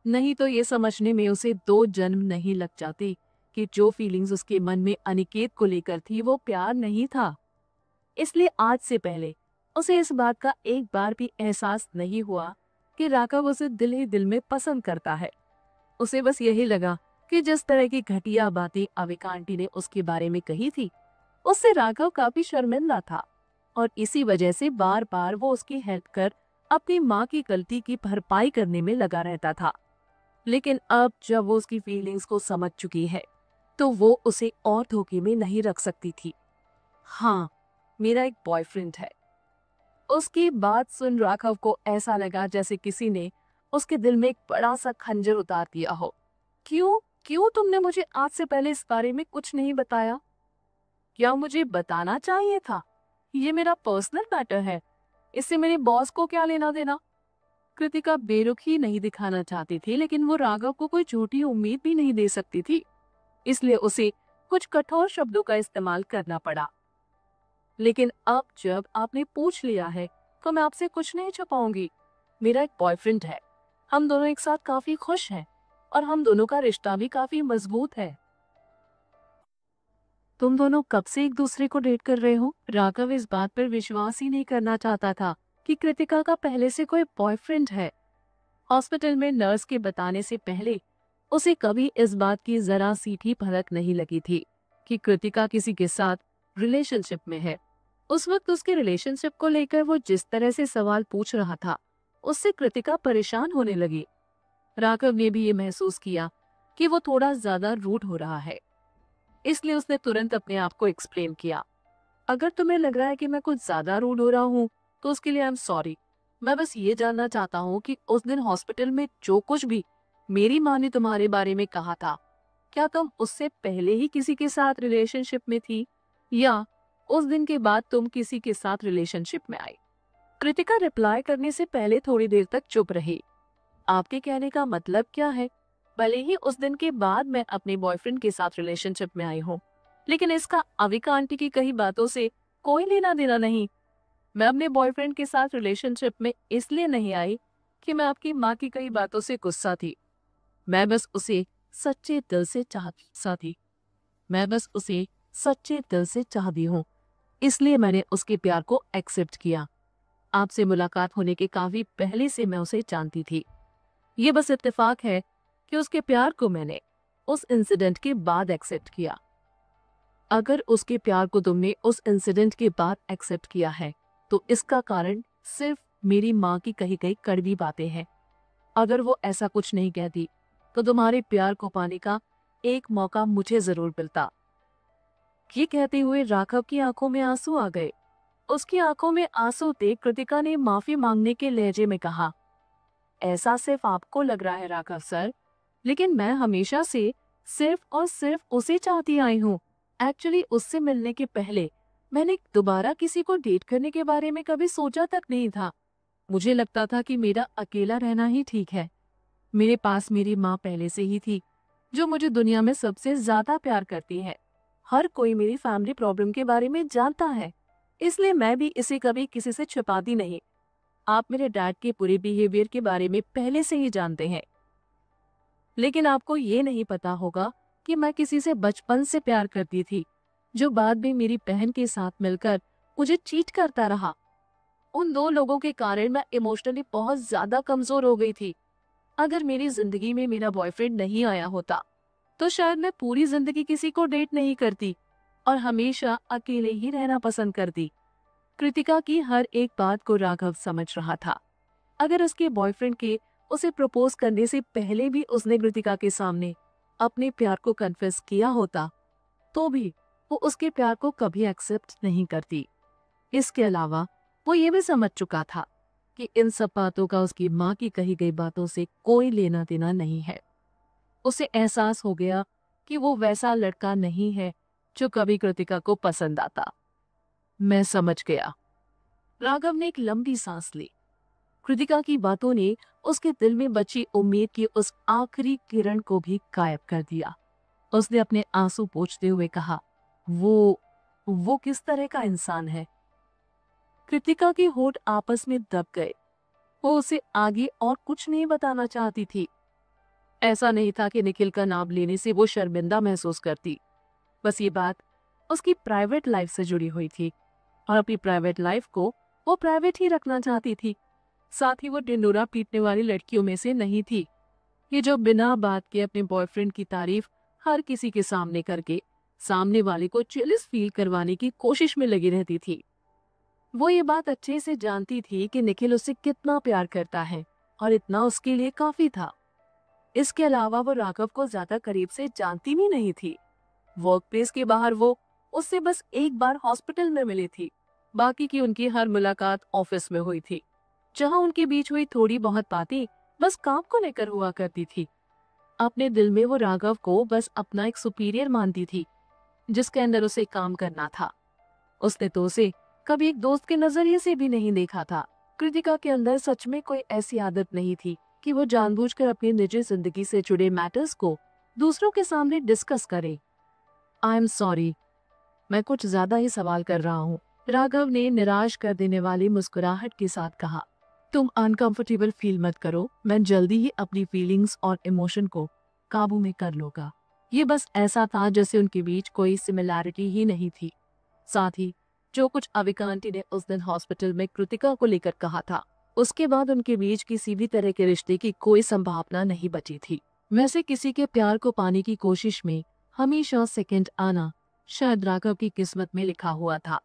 नहीं तो ये समझने में उसे 2 जन्म नहीं लग जाते कि जो फीलिंग्स उसके मन में अनिकेत को लेकर थी वो प्यार नहीं था। इसलिए आज से पहले उसे इस बात का एक बार भी एहसास नहीं हुआ कि राघव उसे दिल ही दिल में पसंद करता है। उसे बस यही लगा कि जिस तरह की घटिया बातें अविका आंटी ने उसके बारे में कही थी, उससे राघव काफी शर्मिंदा था और इसी वजह से बार बार वो उसकी हेल्प कर अपनी माँ की गलती की भरपाई करने में लगा रहता था। लेकिन अब जब वो उसकी फीलिंग्स को समझ चुकी है, तो वो उसे और धोखे में नहीं रख सकती थी। हाँ, मेरा एक बॉयफ्रेंड है। उसकी बात सुन राघव को ऐसा लगा जैसे किसी ने उसके दिल में एक बड़ा सा खंजर उतार दिया हो। क्यों क्यों तुमने मुझे आज से पहले इस बारे में कुछ नहीं बताया? क्या मुझे बताना चाहिए था? ये मेरा पर्सनल मैटर है, इससे मेरे बॉस को क्या लेना देना? कृतिका बेरुखी नहीं दिखाना चाहती थी, लेकिन वो राघव को कोई झूठी उम्मीद भी नहीं दे सकती थी, इसलिए उसे कुछ कठोर शब्दों का इस्तेमाल करना पड़ा। लेकिन अब जब आपने पूछ लिया है, तो मैं आपसे कुछ नहीं छुपाऊंगी। मेरा एक बॉयफ्रेंड है, हम दोनों एक साथ काफी खुश हैं और हम दोनों का रिश्ता भी काफी मजबूत है। तुम दोनों कब से एक दूसरे को डेट कर रहे हो? राघव इस बात पर विश्वास ही नहीं करना चाहता था कि कृतिका का पहले से कोई बॉयफ्रेंड है। हॉस्पिटल में नर्स के बताने से पहले उसे कभी इस बात की जरा सी भी भनक नहीं लगी थी कि कृतिका किसी के साथ रिलेशनशिप में है। उस वक्त उसके रिलेशनशिप को लेकर वो जिस तरह से सवाल पूछ रहा था, उससे कृतिका परेशान होने लगी। राघव ने भी ये महसूस किया कि वो थोड़ा ज्यादा रूड हो रहा है, इसलिए उसने तुरंत अपने आप को एक्सप्लेन किया। अगर तुम्हें लग रहा है कि मैं कुछ ज्यादा रूड हो रहा हूँ, तो उसके लिए आई एम सॉरी। मैं बस ये जानना चाहता हूँ कि उस दिन हॉस्पिटल में जो कुछ भी मेरी माँ ने तुम्हारे बारे में कहा था, क्या तुम उससे पहले ही किसी के साथ रिलेशनशिप में थी या उस दिन के बाद तुम किसी के साथ रिलेशनशिप में आई? कृतिका रिप्लाई करने से पहले थोड़ी देर तक चुप रही। आपके कहने का मतलब क्या है? भले ही उस दिन के बाद मैं अपने बॉयफ्रेंड के साथ रिलेशनशिप में आई हूँ, लेकिन इसका अविका आंटी की कही बातों से कोई लेना देना नहीं। मैं अपने बॉयफ्रेंड के साथ रिलेशनशिप में इसलिए नहीं आई कि मैं आपकी माँ की कई बातों से गुस्सा थी। मैं बस उसे सच्चे दिल से चाहती हूँ, इसलिए मैंने उसके प्यार को एक्सेप्ट किया। आपसे मुलाकात होने के काफी पहले से मैं उसे जानती थी। ये बस इत्तेफाक है कि उसके प्यार को मैंने उस इंसिडेंट के बाद एक्सेप्ट किया। अगर उसके प्यार को तुमने उस इंसिडेंट के बाद एक्सेप्ट किया है, तो इसका कारण सिर्फ मेरी माँ की कही गई कड़वी बातें हैं। अगर वो ऐसा कुछ नहीं कहती, तो तुम्हारे प्यार को पाने का एक मौका मुझे जरूर मिलता। ये कहते हुए राघव की आंखों में आंसू आ गए। उसकी आंखों में आंसू देख कृतिका ने माफी मांगने के लहजे में कहा, ऐसा सिर्फ आपको लग रहा है राघव सर, लेकिन मैं हमेशा से सिर्फ और सिर्फ उसे चाहती आई हूँ। एक्चुअली उससे मिलने के पहले मैंने दोबारा किसी को डेट करने के बारे में कभी सोचा तक नहीं था। मुझे लगता था कि मेरा अकेला रहना ही ठीक है। मेरे पास मेरी माँ पहले से ही थी, जो मुझे दुनिया में सबसे ज्यादा प्यार करती है। हर कोई मेरी फैमिली प्रॉब्लम के बारे में जानता है, इसलिए मैं भी इसे कभी किसी से छुपाती नहीं। आप मेरे डैड के पूरे बिहेवियर के बारे में पहले से ही जानते हैं, लेकिन आपको ये नहीं पता होगा कि मैं किसी से बचपन से प्यार करती थी, जो बाद में मेरी बहन के साथ मिलकर मुझे चीट करता रहा। उन दो लोगों के कारण मैं इमोशनली बहुत ज्यादा कमजोर हो गई थी। अगर मेरी जिंदगी में मेरा बॉयफ्रेंड नहीं आया होता, तो शायद मैं पूरी जिंदगी किसी को डेट नहीं करती और हमेशा अकेले ही रहना पसंद करती। कृतिका की हर एक बात को राघव समझ रहा था। अगर उसके बॉयफ्रेंड के उसे प्रपोज करने से पहले भी उसने कृतिका के सामने अपने प्यार को कन्फेस किया होता, तो भी वो उसके प्यार को कभी एक्सेप्ट नहीं करती। इसके अलावा वो ये भी समझ चुका था कि इन सब बातों का उसकी माँ की कही गई बातों से कोई लेना देना नहीं है। उसे एहसास हो गया कि वो वैसा लड़का नहीं है जो कभी कृतिका को पसंद आता। मैं समझ गया। राघव ने एक लंबी सांस ली। कृतिका की बातों ने उसके दिल में बची उम्मीद की उस आखिरी किरण को भी गायब कर दिया। उसने अपने आंसू पोंछते हुए कहा, वो किस तरह का इंसान है? कृतिका के होठ आपस में दब गए। वो उसे आगे और कुछ नहीं बताना चाहती थी। ऐसा नहीं था कि निखिल का नाम लेने से वो शर्मिंदा महसूस करती, बस ये बात उसकी प्राइवेट लाइफ से जुड़ी हुई थी और अपनी प्राइवेट लाइफ को वो प्राइवेट ही रखना चाहती थी। साथ ही वो ढिंढोरा पीटने वाली लड़कियों में से नहीं थी, ये जो बिना बात के अपने बॉयफ्रेंड की तारीफ हर किसी के सामने करके सामने वाले को जेलस फील करवाने की कोशिश में लगी रहती थी। वो ये बात अच्छे से जानती थी कि निखिल उससे कितना प्यार करता है और इतना उसके लिए काफी था। इसके अलावा वो राघव को ज्यादा करीब से जानती भी नहीं थी। वर्क प्लेस के बाहर वो उससे बस एक बार हॉस्पिटल में मिली थी, बाकी की उनकी हर मुलाकात ऑफिस में हुई थी, जहां उनके बीच हुई थोड़ी बहुत बातें बस काम को लेकर हुआ करती थी। अपने दिल में वो राघव को बस अपना एक सुपीरियर मानती थी, जिसके अंदर उसे काम करना था। उसने तो उसे कभी एक दोस्त के नजरिए से भी नहीं देखा था। कृतिका के अंदर सच में कोई ऐसी आदत नहीं थी कि वो जानबूझकर अपनी निजी जिंदगी से जुड़े मैटर्स को दूसरों के सामने डिस्कस करे। आई एम सॉरी, मैं कुछ ज्यादा ही सवाल कर रहा हूँ, राघव ने निराश कर देने वाली मुस्कुराहट के साथ कहा। तुम अनकंफर्टेबल फील मत करो, मैं जल्दी ही अपनी फीलिंग्स और इमोशन को काबू में कर लूंगा। ये बस ऐसा था जैसे उनके बीच कोई सिमिलैरिटी ही नहीं थी। साथ ही जो कुछ अविका आंटी ने उस दिन हॉस्पिटल में कृतिका को लेकर कहा था, उसके बाद उनके बीच किसी भी तरह के रिश्ते की कोई संभावना नहीं बची थी। वैसे किसी के प्यार को पाने की कोशिश में हमेशा सेकंड आना शायद राघव की किस्मत में लिखा हुआ था।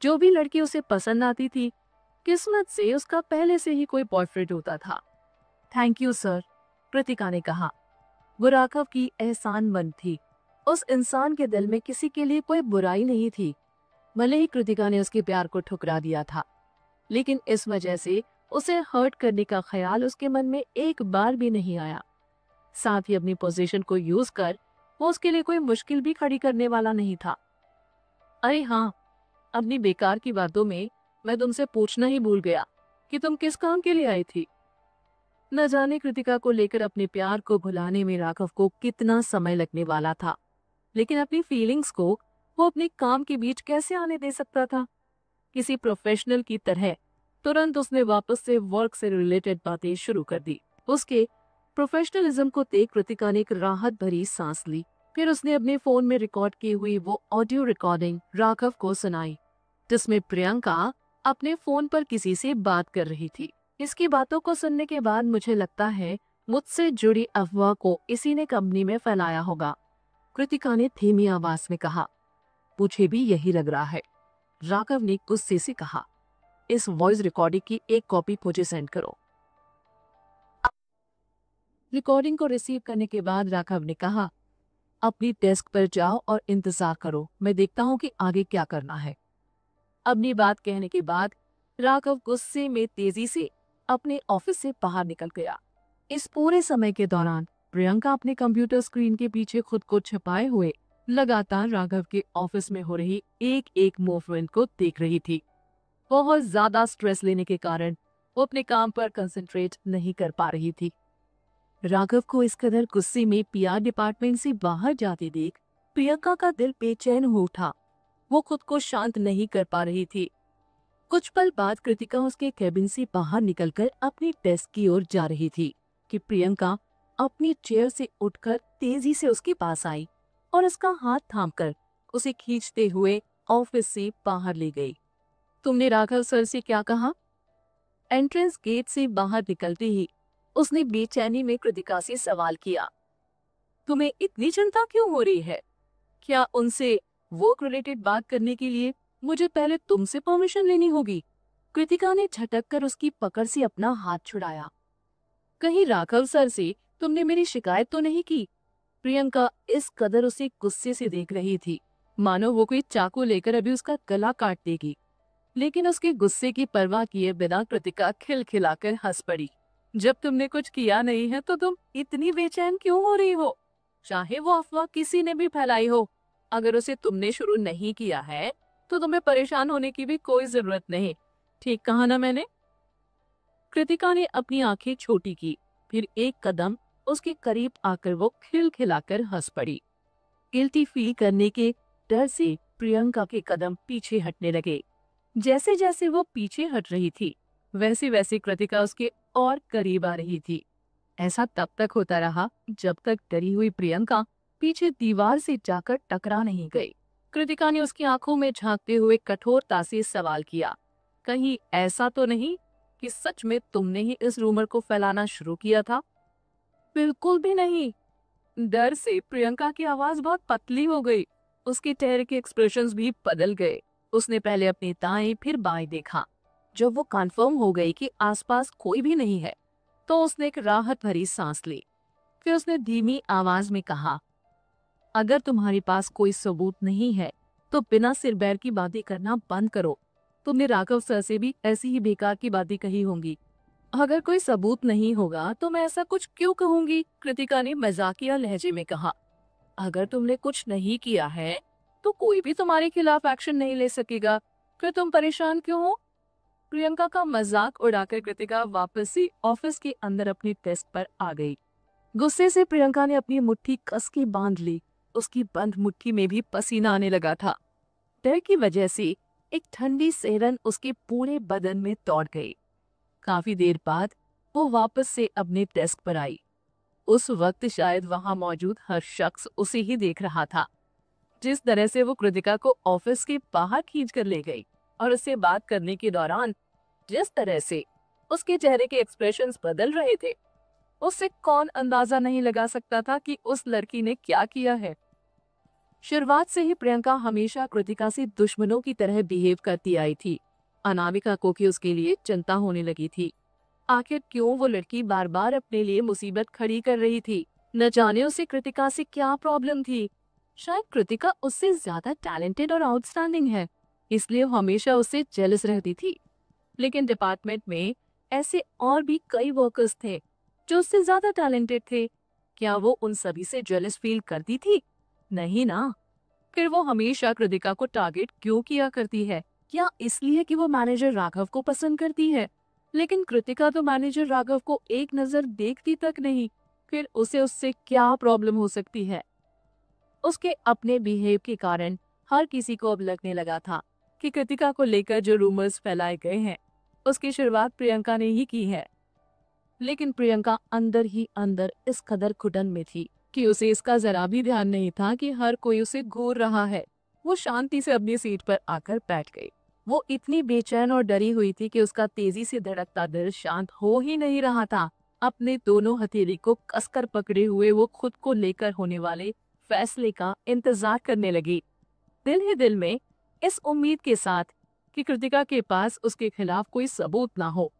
जो भी लड़की उसे पसंद आती थी, किस्मत से उसका पहले से ही कोई बॉयफ्रेंड होता था। थैंक यू सर, कृतिका ने कहा। वो राघव की एहसानमंद थी। उस इंसान के दिल में किसी के लिए कोई बुराई नहीं थी। भले ही कृतिका ने उसके प्यार को ठुकरा दिया था, लेकिन इस वजह से उसे हर्ट करने का ख्याल उसके मन में एक बार भी नहीं आया। साथ ही अपनी पोजीशन को यूज कर वो उसके लिए कोई मुश्किल भी खड़ी करने वाला नहीं था। अरे हाँ, अपनी बेकार की बातों में मैं तुमसे पूछना ही भूल गया कि तुम किस काम के लिए आई थी। न जाने कृतिका को लेकर अपने प्यार को भुलाने में राघव को कितना समय लगने वाला था, लेकिन अपनी फीलिंग्स को वो अपने काम के बीच कैसे आने दे सकता था। किसी प्रोफेशनल की तरह तुरंत उसने वापस से वर्क से रिलेटेड बातें शुरू कर दी। उसके प्रोफेशनलिज्म को देख कृतिका ने एक राहत भरी सांस ली। फिर उसने अपने फोन में रिकॉर्ड की हुई वो ऑडियो रिकॉर्डिंग राघव को सुनाई, जिसमें प्रियंका अपने फोन पर किसी से बात कर रही थी। इसकी बातों को सुनने के बाद मुझे लगता है मुझसे जुड़ी अफवाह को इसी ने कंपनी में फैलाया होगा, कृतिका ने धीमी आवाज में कहा। मुझे भी यही लग रहा है, राघव ने गुस्से से कहा। इस वॉइस रिकॉर्डिंग की एक कॉपी मुझे सेंड करो। रिकॉर्डिंग को रिसीव करने के बाद राघव ने कहा, अपनी डेस्क पर जाओ और इंतजार करो, मैं देखता हूँ कि आगे क्या करना है। अपनी बात कहने के बाद राघव गुस्से में तेजी से अपने ऑफिस से बाहर निकल गया। इस पूरे समय के दौरान प्रियंका अपने कंप्यूटर स्क्रीन के पीछे खुद को छिपाए हुए लगातार राघव के ऑफिस में हो रही एक एक मूवमेंट को देख रही थी। बहुत ज्यादा स्ट्रेस लेने के कारण वो अपने काम पर कंसंट्रेट नहीं कर पा रही थी। राघव को इस कदर गुस्से में पीआर डिपार्टमेंट से बाहर जाते देख प्रियंका का दिल बेचैन हो उठा। वो खुद को शांत नहीं कर पा रही थी। कुछ पल बाद कृतिका उसके केबिन से बाहर निकलकर अपनी डेस्क की ओर जा रही थी कि प्रियंका अपनी चेयर से उठकर तेजी से उसके पास आई और उसका हाथ थामकर उसे खींचते हुए ऑफिस से बाहर ले गई। तुमने राघव सर से क्या कहा? एंट्रेंस गेट से बाहर निकलते ही उसने बेचैनी में कृतिका से सवाल किया। तुम्हें इतनी चिंता क्यों हो रही है? क्या उनसे वर्क रिलेटेड बात करने के लिए मुझे पहले तुमसे परमिशन लेनी होगी? कृतिका ने झटक कर उसकी पकड़ से अपना हाथ छुड़ाया। कहीं राघव सर से तुमने मेरी शिकायत तो नहीं की? प्रियंका इस कदर उसे गुस्से से देख रही थी मानो वो कोई चाकू लेकर अभी उसका गला काट देगी। लेकिन उसके गुस्से की परवाह किए बिना कृतिका खिलखिलाकर हंस पड़ी। जब तुमने कुछ किया नहीं है तो तुम इतनी बेचैन क्यों हो रही हो? चाहे वो अफवाह किसी ने भी फैलाई हो, अगर उसे तुमने शुरू नहीं किया है तो तुम्हें परेशान होने की भी कोई जरूरत नहीं। ठीक कहा ना मैंने? कृतिका ने अपनी आंखें छोटी की, फिर एक कदम उसके करीब आकर वो खिलखिलाकर हंस पड़ी। गिल्टी फील करने के डर से प्रियंका के कदम पीछे हटने लगे। जैसे जैसे वो पीछे हट रही थी, वैसे वैसे कृतिका उसके और करीब आ रही थी। ऐसा तब तक होता रहा जब तक डरी हुई प्रियंका पीछे दीवार से जाकर टकरा नहीं गई। कृतिका ने उसकी आंखों में झांकते हुए कठोरता से सवाल किया, कहीं ऐसा तो नहीं कि सच में तुमने ही इस रूमर को फैलाना शुरू किया था? बिल्कुल भी नहीं। डर से प्रियंका की आवाज बहुत पतली हो गई। उसके चेहरे के एक्सप्रेशंस भी बदल गए। उसने पहले अपनी दाएं फिर बाएं देखा। जब वो कंफर्म हो गई कि आसपास कोई भी नहीं है, तो उसने एक राहत भरी सांस ली। फिर उसने धीमी आवाज में कहा, अगर तुम्हारे पास कोई सबूत नहीं है तो बिना सिर बैर की बातें करना बंद करो। तुमने राघव सर से भी ऐसी ही बेकार की बातें कही होंगी। अगर कोई सबूत नहीं होगा तो मैं ऐसा कुछ क्यों कहूंगी? कृतिका ने मजाकिया लहजे में कहा। अगर तुमने कुछ नहीं किया है तो कोई भी तुम्हारे खिलाफ एक्शन नहीं ले सकेगा। फिर तुम परेशान क्यों हो? प्रियंका का मजाक उड़ाकर कृतिका वापस से ऑफिस के अंदर अपनी डेस्क पर आ गई। गुस्से से प्रियंका ने अपनी मुट्ठी कस के बांध ली। उसकी बंद मुट्ठी में भी पसीना आने लगा था। डर की वजह से एक ठंडी सिहरन उसके पूरे बदन में दौड़ गई। काफी देर बाद वो वापस से अपने डेस्क पर आई। उस वक्त शायद वहां मौजूद हर शख्स उसे ही देख रहा था। जिस तरह से वो कृतिका को ऑफिस के बाहर खींच कर ले गई और उससे बात करने के दौरान जिस तरह से उसके चेहरे के एक्सप्रेशंस बदल रहे थे, उससे कौन अंदाजा नहीं लगा सकता था कि उस लड़की ने क्या किया है। शुरुआत से ही प्रियंका हमेशा कृतिका से दुश्मनों की तरह बिहेव करती आई थी। अनामिका को भी उसके लिए चिंता होने लगी थी। आखिर क्यों वो लड़की बार बार अपने लिए मुसीबत खड़ी कर रही थी? न जाने उसे कृतिका से क्या प्रॉब्लम थी। शायद कृतिका उससे ज्यादा टैलेंटेड और आउटस्टैंडिंग है, इसलिए वो हमेशा उससे जेलस रहती थी। लेकिन डिपार्टमेंट में ऐसे और भी कई वर्कर्स थे जो उससे ज्यादा टैलेंटेड थे। क्या वो उन सभी से जेलस फील करती थी? नहीं ना। फिर वो हमेशा कृतिका को टारगेट क्यों किया करती है? क्या इसलिए कि वो मैनेजर राघव को पसंद करती है? लेकिन कृतिका तो मैनेजर राघव को एक नजर देखती तक नहीं। फिर उसे उससे क्या प्रॉब्लम हो सकती है? उसके अपने बिहेव के कारण हर किसी को अब लगने लगा था कि कृतिका को लेकर जो रूमर्स फैलाए गए हैं, उसकी शुरुआत प्रियंका ने ही की है। लेकिन प्रियंका अंदर ही अंदर इस कदर घुटन में थी कि उसे इसका जरा भी ध्यान नहीं था कि हर कोई उसे घूर रहा है। वो शांति से अपनी सीट पर आकर बैठ गई। वो इतनी बेचैन और डरी हुई थी कि उसका तेजी से धड़कता दिल शांत हो ही नहीं रहा था। अपने दोनों हथेली को कसकर पकड़े हुए वो खुद को लेकर होने वाले फैसले का इंतजार करने लगी, दिल ही दिल में इस उम्मीद के साथ कि कृतिका के पास उसके खिलाफ कोई सबूत ना हो।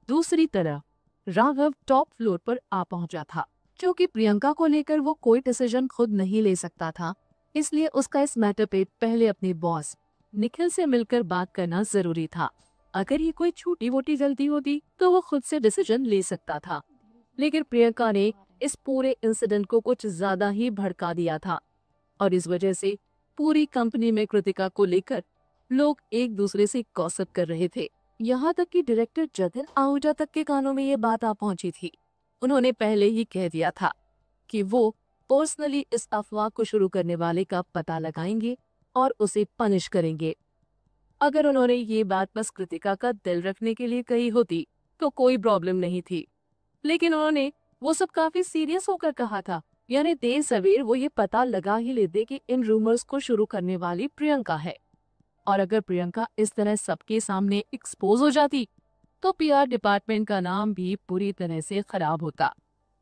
दूसरी तरफ राघव टॉप फ्लोर पर आ पहुंचा था। क्योंकि प्रियंका को लेकर वो कोई डिसीजन खुद नहीं ले सकता था, इसलिए उसका इस मैटर पे पहले अपने बॉस निखिल से मिलकर बात करना जरूरी था। अगर ये कोई छोटी मोटी गलती होती तो वो खुद से डिसीजन ले सकता था, लेकिन प्रियंका ने इस पूरे इंसिडेंट को कुछ ज्यादा ही भड़का दिया था और इस वजह से पूरी कंपनी में कृतिका को लेकर लोग एक दूसरे से गॉसिप कर रहे थे। यहाँ तक कि डायरेक्टर जतिन आहूजा तक के कानों में ये बात आ पहुंची थी। उन्होंने पहले ही कह दिया था कि वो पर्सनली इस अफवाह को शुरू करने वाले का पता लगाएंगे और उसे पनिश करेंगे। अगर उन्होंने ये बात बस कृतिका का दिल रखने के लिए कही होती तो कोई प्रॉब्लम नहीं थी, लेकिन उन्होंने वो सब काफी सीरियस होकर कहा था। यानी देर सवेर वो ये पता लगा ही लेते कि इन रूमर्स को शुरू करने वाली प्रियंका है, और अगर प्रियंका इस तरह सबके सामने एक्सपोज हो जाती तो पीआर डिपार्टमेंट का नाम भी पूरी तरह से खराब होता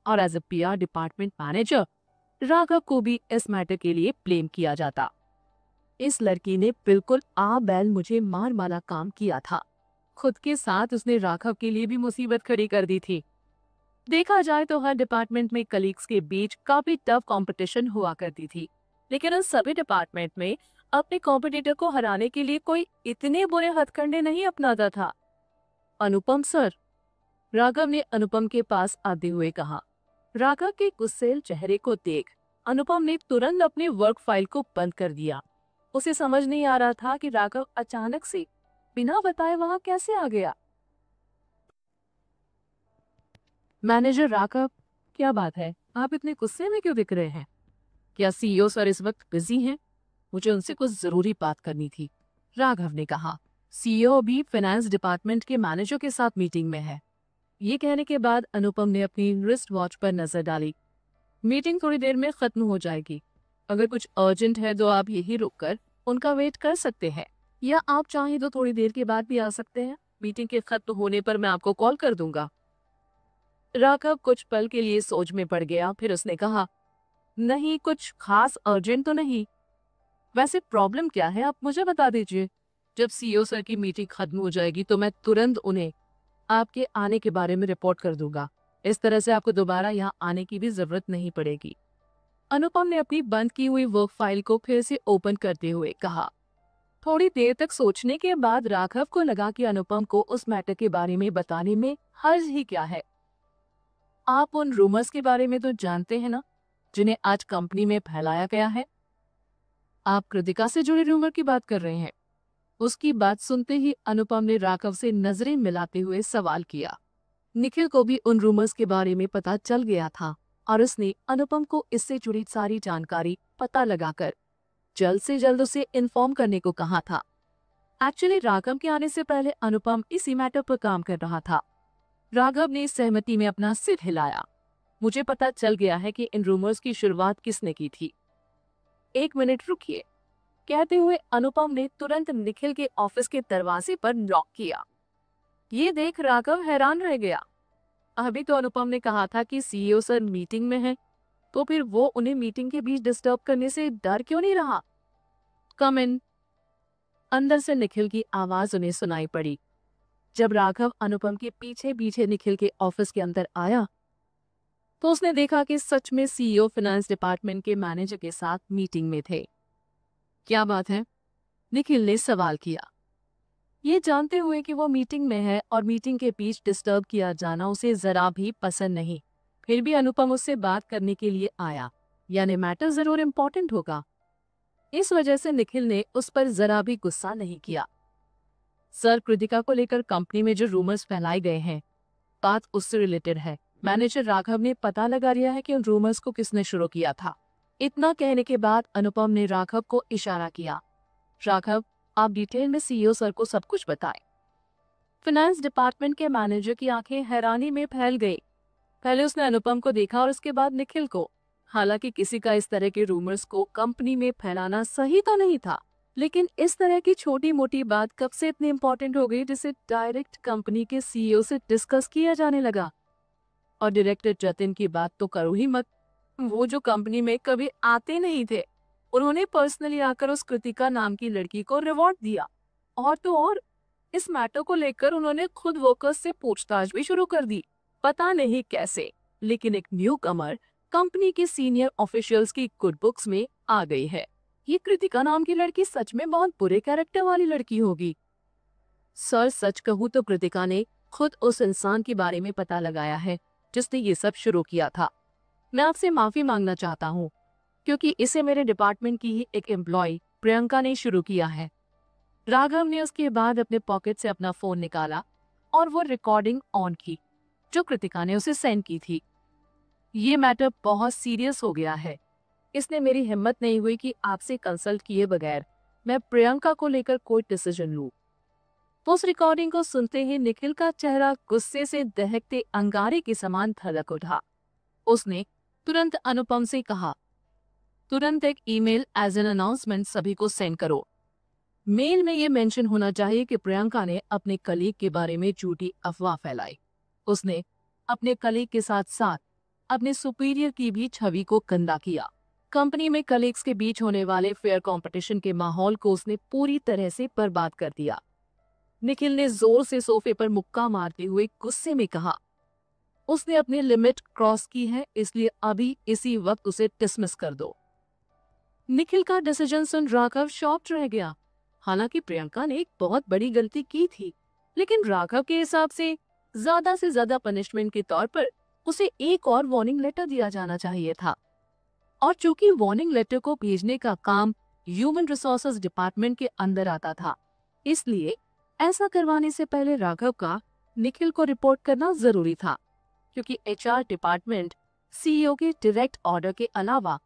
और as a PR department manager Raghav को भी इस मैटर के लिए ब्लेम किया जाता। इस लड़की ने बिल्कुल आ बैल मुझे मार मारा काम किया था। खुद के साथ उसने राघव के लिए भी मुसीबत खड़ी कर दी थी। देखा जाए तो हर डिपार्टमेंट में कलीग्स के बीच काफी टफ कंपटीशन हुआ करती थी, लेकिन उन सभी डिपार्टमेंट में अपने कॉम्पिटिटर को हराने के लिए कोई इतने बुरे हथकंडे नहीं अपनाता था। अनुपम सर, राघव ने अनुपम के पास आते हुए कहा। राघव के गुस्सेल चेहरे को देख अनुपम ने तुरंत अपने वर्क फाइल को बंद कर दिया। उसे समझ नहीं आ रहा था कि राघव अचानक से बिना बताए वहां कैसे आ गया। मैनेजर राघव, क्या बात है, आप इतने गुस्से में क्यों दिख रहे हैं? क्या सीईओ सर इस वक्त बिजी हैं? मुझे उनसे कुछ जरूरी बात करनी थी, राघव ने कहा। सीईओ भी फाइनेंस डिपार्टमेंट के मैनेजर के साथ मीटिंग में है। ये कहने के बाद अनुपम ने अपनी रिस्ट वॉच पर नजर डाली। मीटिंग थोड़ी देर में खत्म हो जाएगी। अगर कुछ अर्जेंट है तो आप यही रुककर उनका वेट कर सकते हैं, या आप चाहें तो थोड़ी देर के बाद भी आ सकते हैं। मीटिंग के खत्म होने पर मैं आपको कॉल कर दूंगा। राघव कुछ पल के लिए सोच में पड़ गया, फिर उसने कहा, नहीं, कुछ खास अर्जेंट तो नहीं। वैसे प्रॉब्लम क्या है, आप मुझे बता दीजिए। जब सीईओ सर की मीटिंग खत्म हो जाएगी तो मैं तुरंत उन्हें आपके आने के बारे में रिपोर्ट कर दूंगा। इस तरह से आपको दोबारा यहाँ आने की भी जरूरत नहीं पड़ेगी। अनुपम ने अपनी बंद की हुई वर्क फाइल को फिर से ओपन करते हुए कहा। थोड़ी देर तक सोचने के बाद राघव को लगा कि अनुपम को उस मैटर के बारे में बताने में हर्ज ही क्या है। आप उन रूमर्स के बारे में तो जानते हैं ना, जिन्हें आज कंपनी में फैलाया गया है। आप कृतिका से जुड़े रूमर की बात कर रहे हैं। उसकी बात सुनते ही अनुपम ने राघव से नजरें मिलाते हुए सवाल किया। निखिल को भी उन रूमर्स के बारे में पता चल गया था और उसने अनुपम को इससे जुड़ी सारी जानकारी पता लगाकर जल्द से जल्द उसे इन्फॉर्म करने को कहा था। एक्चुअली राघव के आने से पहले अनुपम इसी मैटर पर काम कर रहा था। राघव ने सहमति में अपना सिर हिलाया। मुझे पता चल गया है कि इन रूमर्स की शुरुआत किसने की थी। एक मिनट रुकिए, कहते हुए अनुपम ने तुरंत निखिल के ऑफिस के दरवाजे पर नॉक किया। ये देख राघव हैरान रह गया। अभी तो अनुपम ने कहा था कि सीईओ सर मीटिंग में हैं, तो फिर वो उन्हें मीटिंग के बीच डिस्टर्ब करने से डर क्यों नहीं रहा। कम इन। अंदर से निखिल की आवाज उन्हें सुनाई पड़ी। जब राघव अनुपम के पीछे पीछे निखिल के ऑफिस के अंदर आया तो उसने देखा कि सच में सीईओ फाइनेंस डिपार्टमेंट के मैनेजर के साथ मीटिंग में थे। क्या बात है, निखिल ने सवाल किया, ये जानते हुए कि वो मीटिंग में है और मीटिंग के बीच डिस्टर्ब किया जाना उसे जरा भी पसंद नहीं। फिर भी अनुपम उससे बात करने के लिए आया, यानी मैटर जरूर इम्पोर्टेंट होगा। इस वजह से निखिल ने उस पर जरा भी गुस्सा नहीं किया। सर, कृतिका को लेकर कंपनी में जो रूमर्स फैलाए गए हैं, बात उससे रिलेटेड है। मैनेजर राघव ने पता लगा लिया है कि उन रूमर्स को किसने शुरू किया था। इतना कहने के बाद अनुपम ने राघव को इशारा किया। राघव, आप डिटेल में सीईओ सर को सब कुछ बताएं। फाइनेंस डिपार्टमेंट के मैनेजर की आंखें हैरानी में फैल गई। पहले उसने अनुपम को देखा और उसके बाद निखिल को। हालांकि किसी का इस तरह के रूमर्स को कंपनी में फैलाना सही तो नहीं था, लेकिन इस तरह की छोटी मोटी बात कब से इतनी इम्पोर्टेंट हो गई जिसे डायरेक्ट कंपनी के सीईओ से डिस्कस किया जाने लगा। और डायरेक्टर जतिन की बात तो करो ही मत। वो जो कंपनी में कभी आते नहीं थे, उन्होंने पर्सनली आकर उस कृतिका नाम की लड़की को रिवॉर्ड दिया। और तो और इस मैटर को लेकर उन्होंने खुद वर्कर्स से पूछताछ भी शुरू कर दी। पता नहीं कैसे, लेकिन एक न्यू कमर कंपनी के सीनियर ऑफिशियल्स की गुड बुक्स में आ गई है। ये कृतिका नाम की लड़की सच में बहुत बुरे कैरेक्टर वाली लड़की होगी। सर, सच कहूँ तो कृतिका ने खुद उस इंसान के बारे में पता लगाया है जिसने ये सब शुरू किया था। मैं आपसे माफी मांगना चाहता हूँ, क्योंकि इसे मेरे डिपार्टमेंट की ही एक एम्प्लॉय प्रियंका ने शुरू किया है। राघव ने उसके बाद अपने पॉकेट से अपना फोन निकाला और वो रिकॉर्डिंग ऑन की जो कृतिका ने उसे सेंड की थी। ये मैटर बहुत सीरियस हो गया है। इसने मेरी हिम्मत नहीं हुई कि आपसे कंसल्ट किए बगैर मैं प्रियंका को लेकर कोई डिसीजन लूं। उस रिकॉर्डिंग को सुनते ही निखिल का चेहरा गुस्से से दहकते अंगारे के समान धधक उठा। उसने तुरंत अनुपम से कहा, तुरंत एक ईमेल एज एन अनाउंसमेंट सभी को सेंड करो। मेल में ये मेंशन होना चाहिए कि प्रियंका ने अपने कलीग के बारे में झूठी अफवाह फैलाई। उसने अपने कलीग के साथ साथ अपने सुपीरियर की भी छवि को गंदा किया। कंपनी में कलीग्स के बीच होने वाले फेयर कंपटीशन के माहौल को उसने पूरी तरह से बर्बाद कर दिया। निखिल ने जोर से सोफे पर मुक्का मारते हुए गुस्से में कहा, उसने अपनी लिमिट क्रॉस की है, इसलिए अभी इसी वक्त उसे डिसमिस कर दो। निखिल का डिसीजन सुन राघव शॉक्ड रह गया। हालांकि प्रियंका ने एक बहुत बड़ी गलती की थी, लेकिन राघव के हिसाब से ज्यादा पनिशमेंट के तौर पर उसे एक और वार्निंग लेटर दिया जाना चाहिए था। और चूंकि वार्निंग लेटर को भेजने का काम ह्यूमन रिसोर्सेज डिपार्टमेंट के अंदर आता था, इसलिए ऐसा करवाने से पहले राघव का निखिल को रिपोर्ट करना जरूरी था, क्योंकि एचआर डिपार्टमेंट सीईओ के डायरेक्ट ऑर्डर के अलावा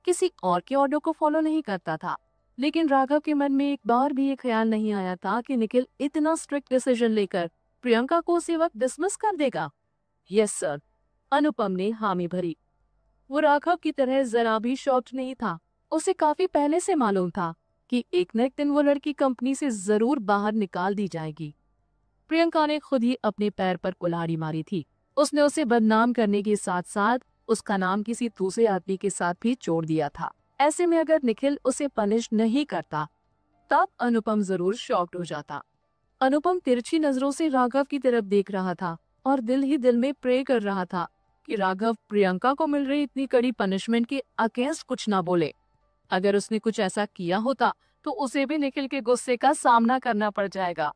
किसी और के ऑर्डर को फॉलो नहीं करता था। लेकिन राघव के मन में एक बार भी ये ख्याल नहीं आया था कि निखिल इतना स्ट्रिक्ट डिसीजन लेकर प्रियंका को उसी वक्त डिसमिस कर देगा। यस सर, अनुपम ने हामी भरी। वो राघव की तरह जरा भी शॉक्ड नहीं था। उसे काफी पहले से मालूम था कि एक न एक दिन वो लड़की कंपनी से जरूर बाहर निकाल दी जाएगी। प्रियंका ने खुद ही अपने पैर पर कुल्हाड़ी मारी थी। उसने उसे बदनाम करने के साथ साथ उसका नाम किसी दूसरे आदमी के साथ भी जोड़ दिया था। ऐसे में अगर निखिल उसे पनिश नहीं करता तब अनुपम जरूर शॉक्ड हो जाता। अनुपम तिरछी नजरों से राघव की तरफ देख रहा था और दिल ही दिल में प्रे कर रहा था कि राघव प्रियंका को मिल रही इतनी कड़ी पनिशमेंट के अगेंस्ट कुछ ना बोले। अगर उसने कुछ ऐसा किया होता तो उसे भी निखिल के गुस्से का सामना करना पड़ जाएगा।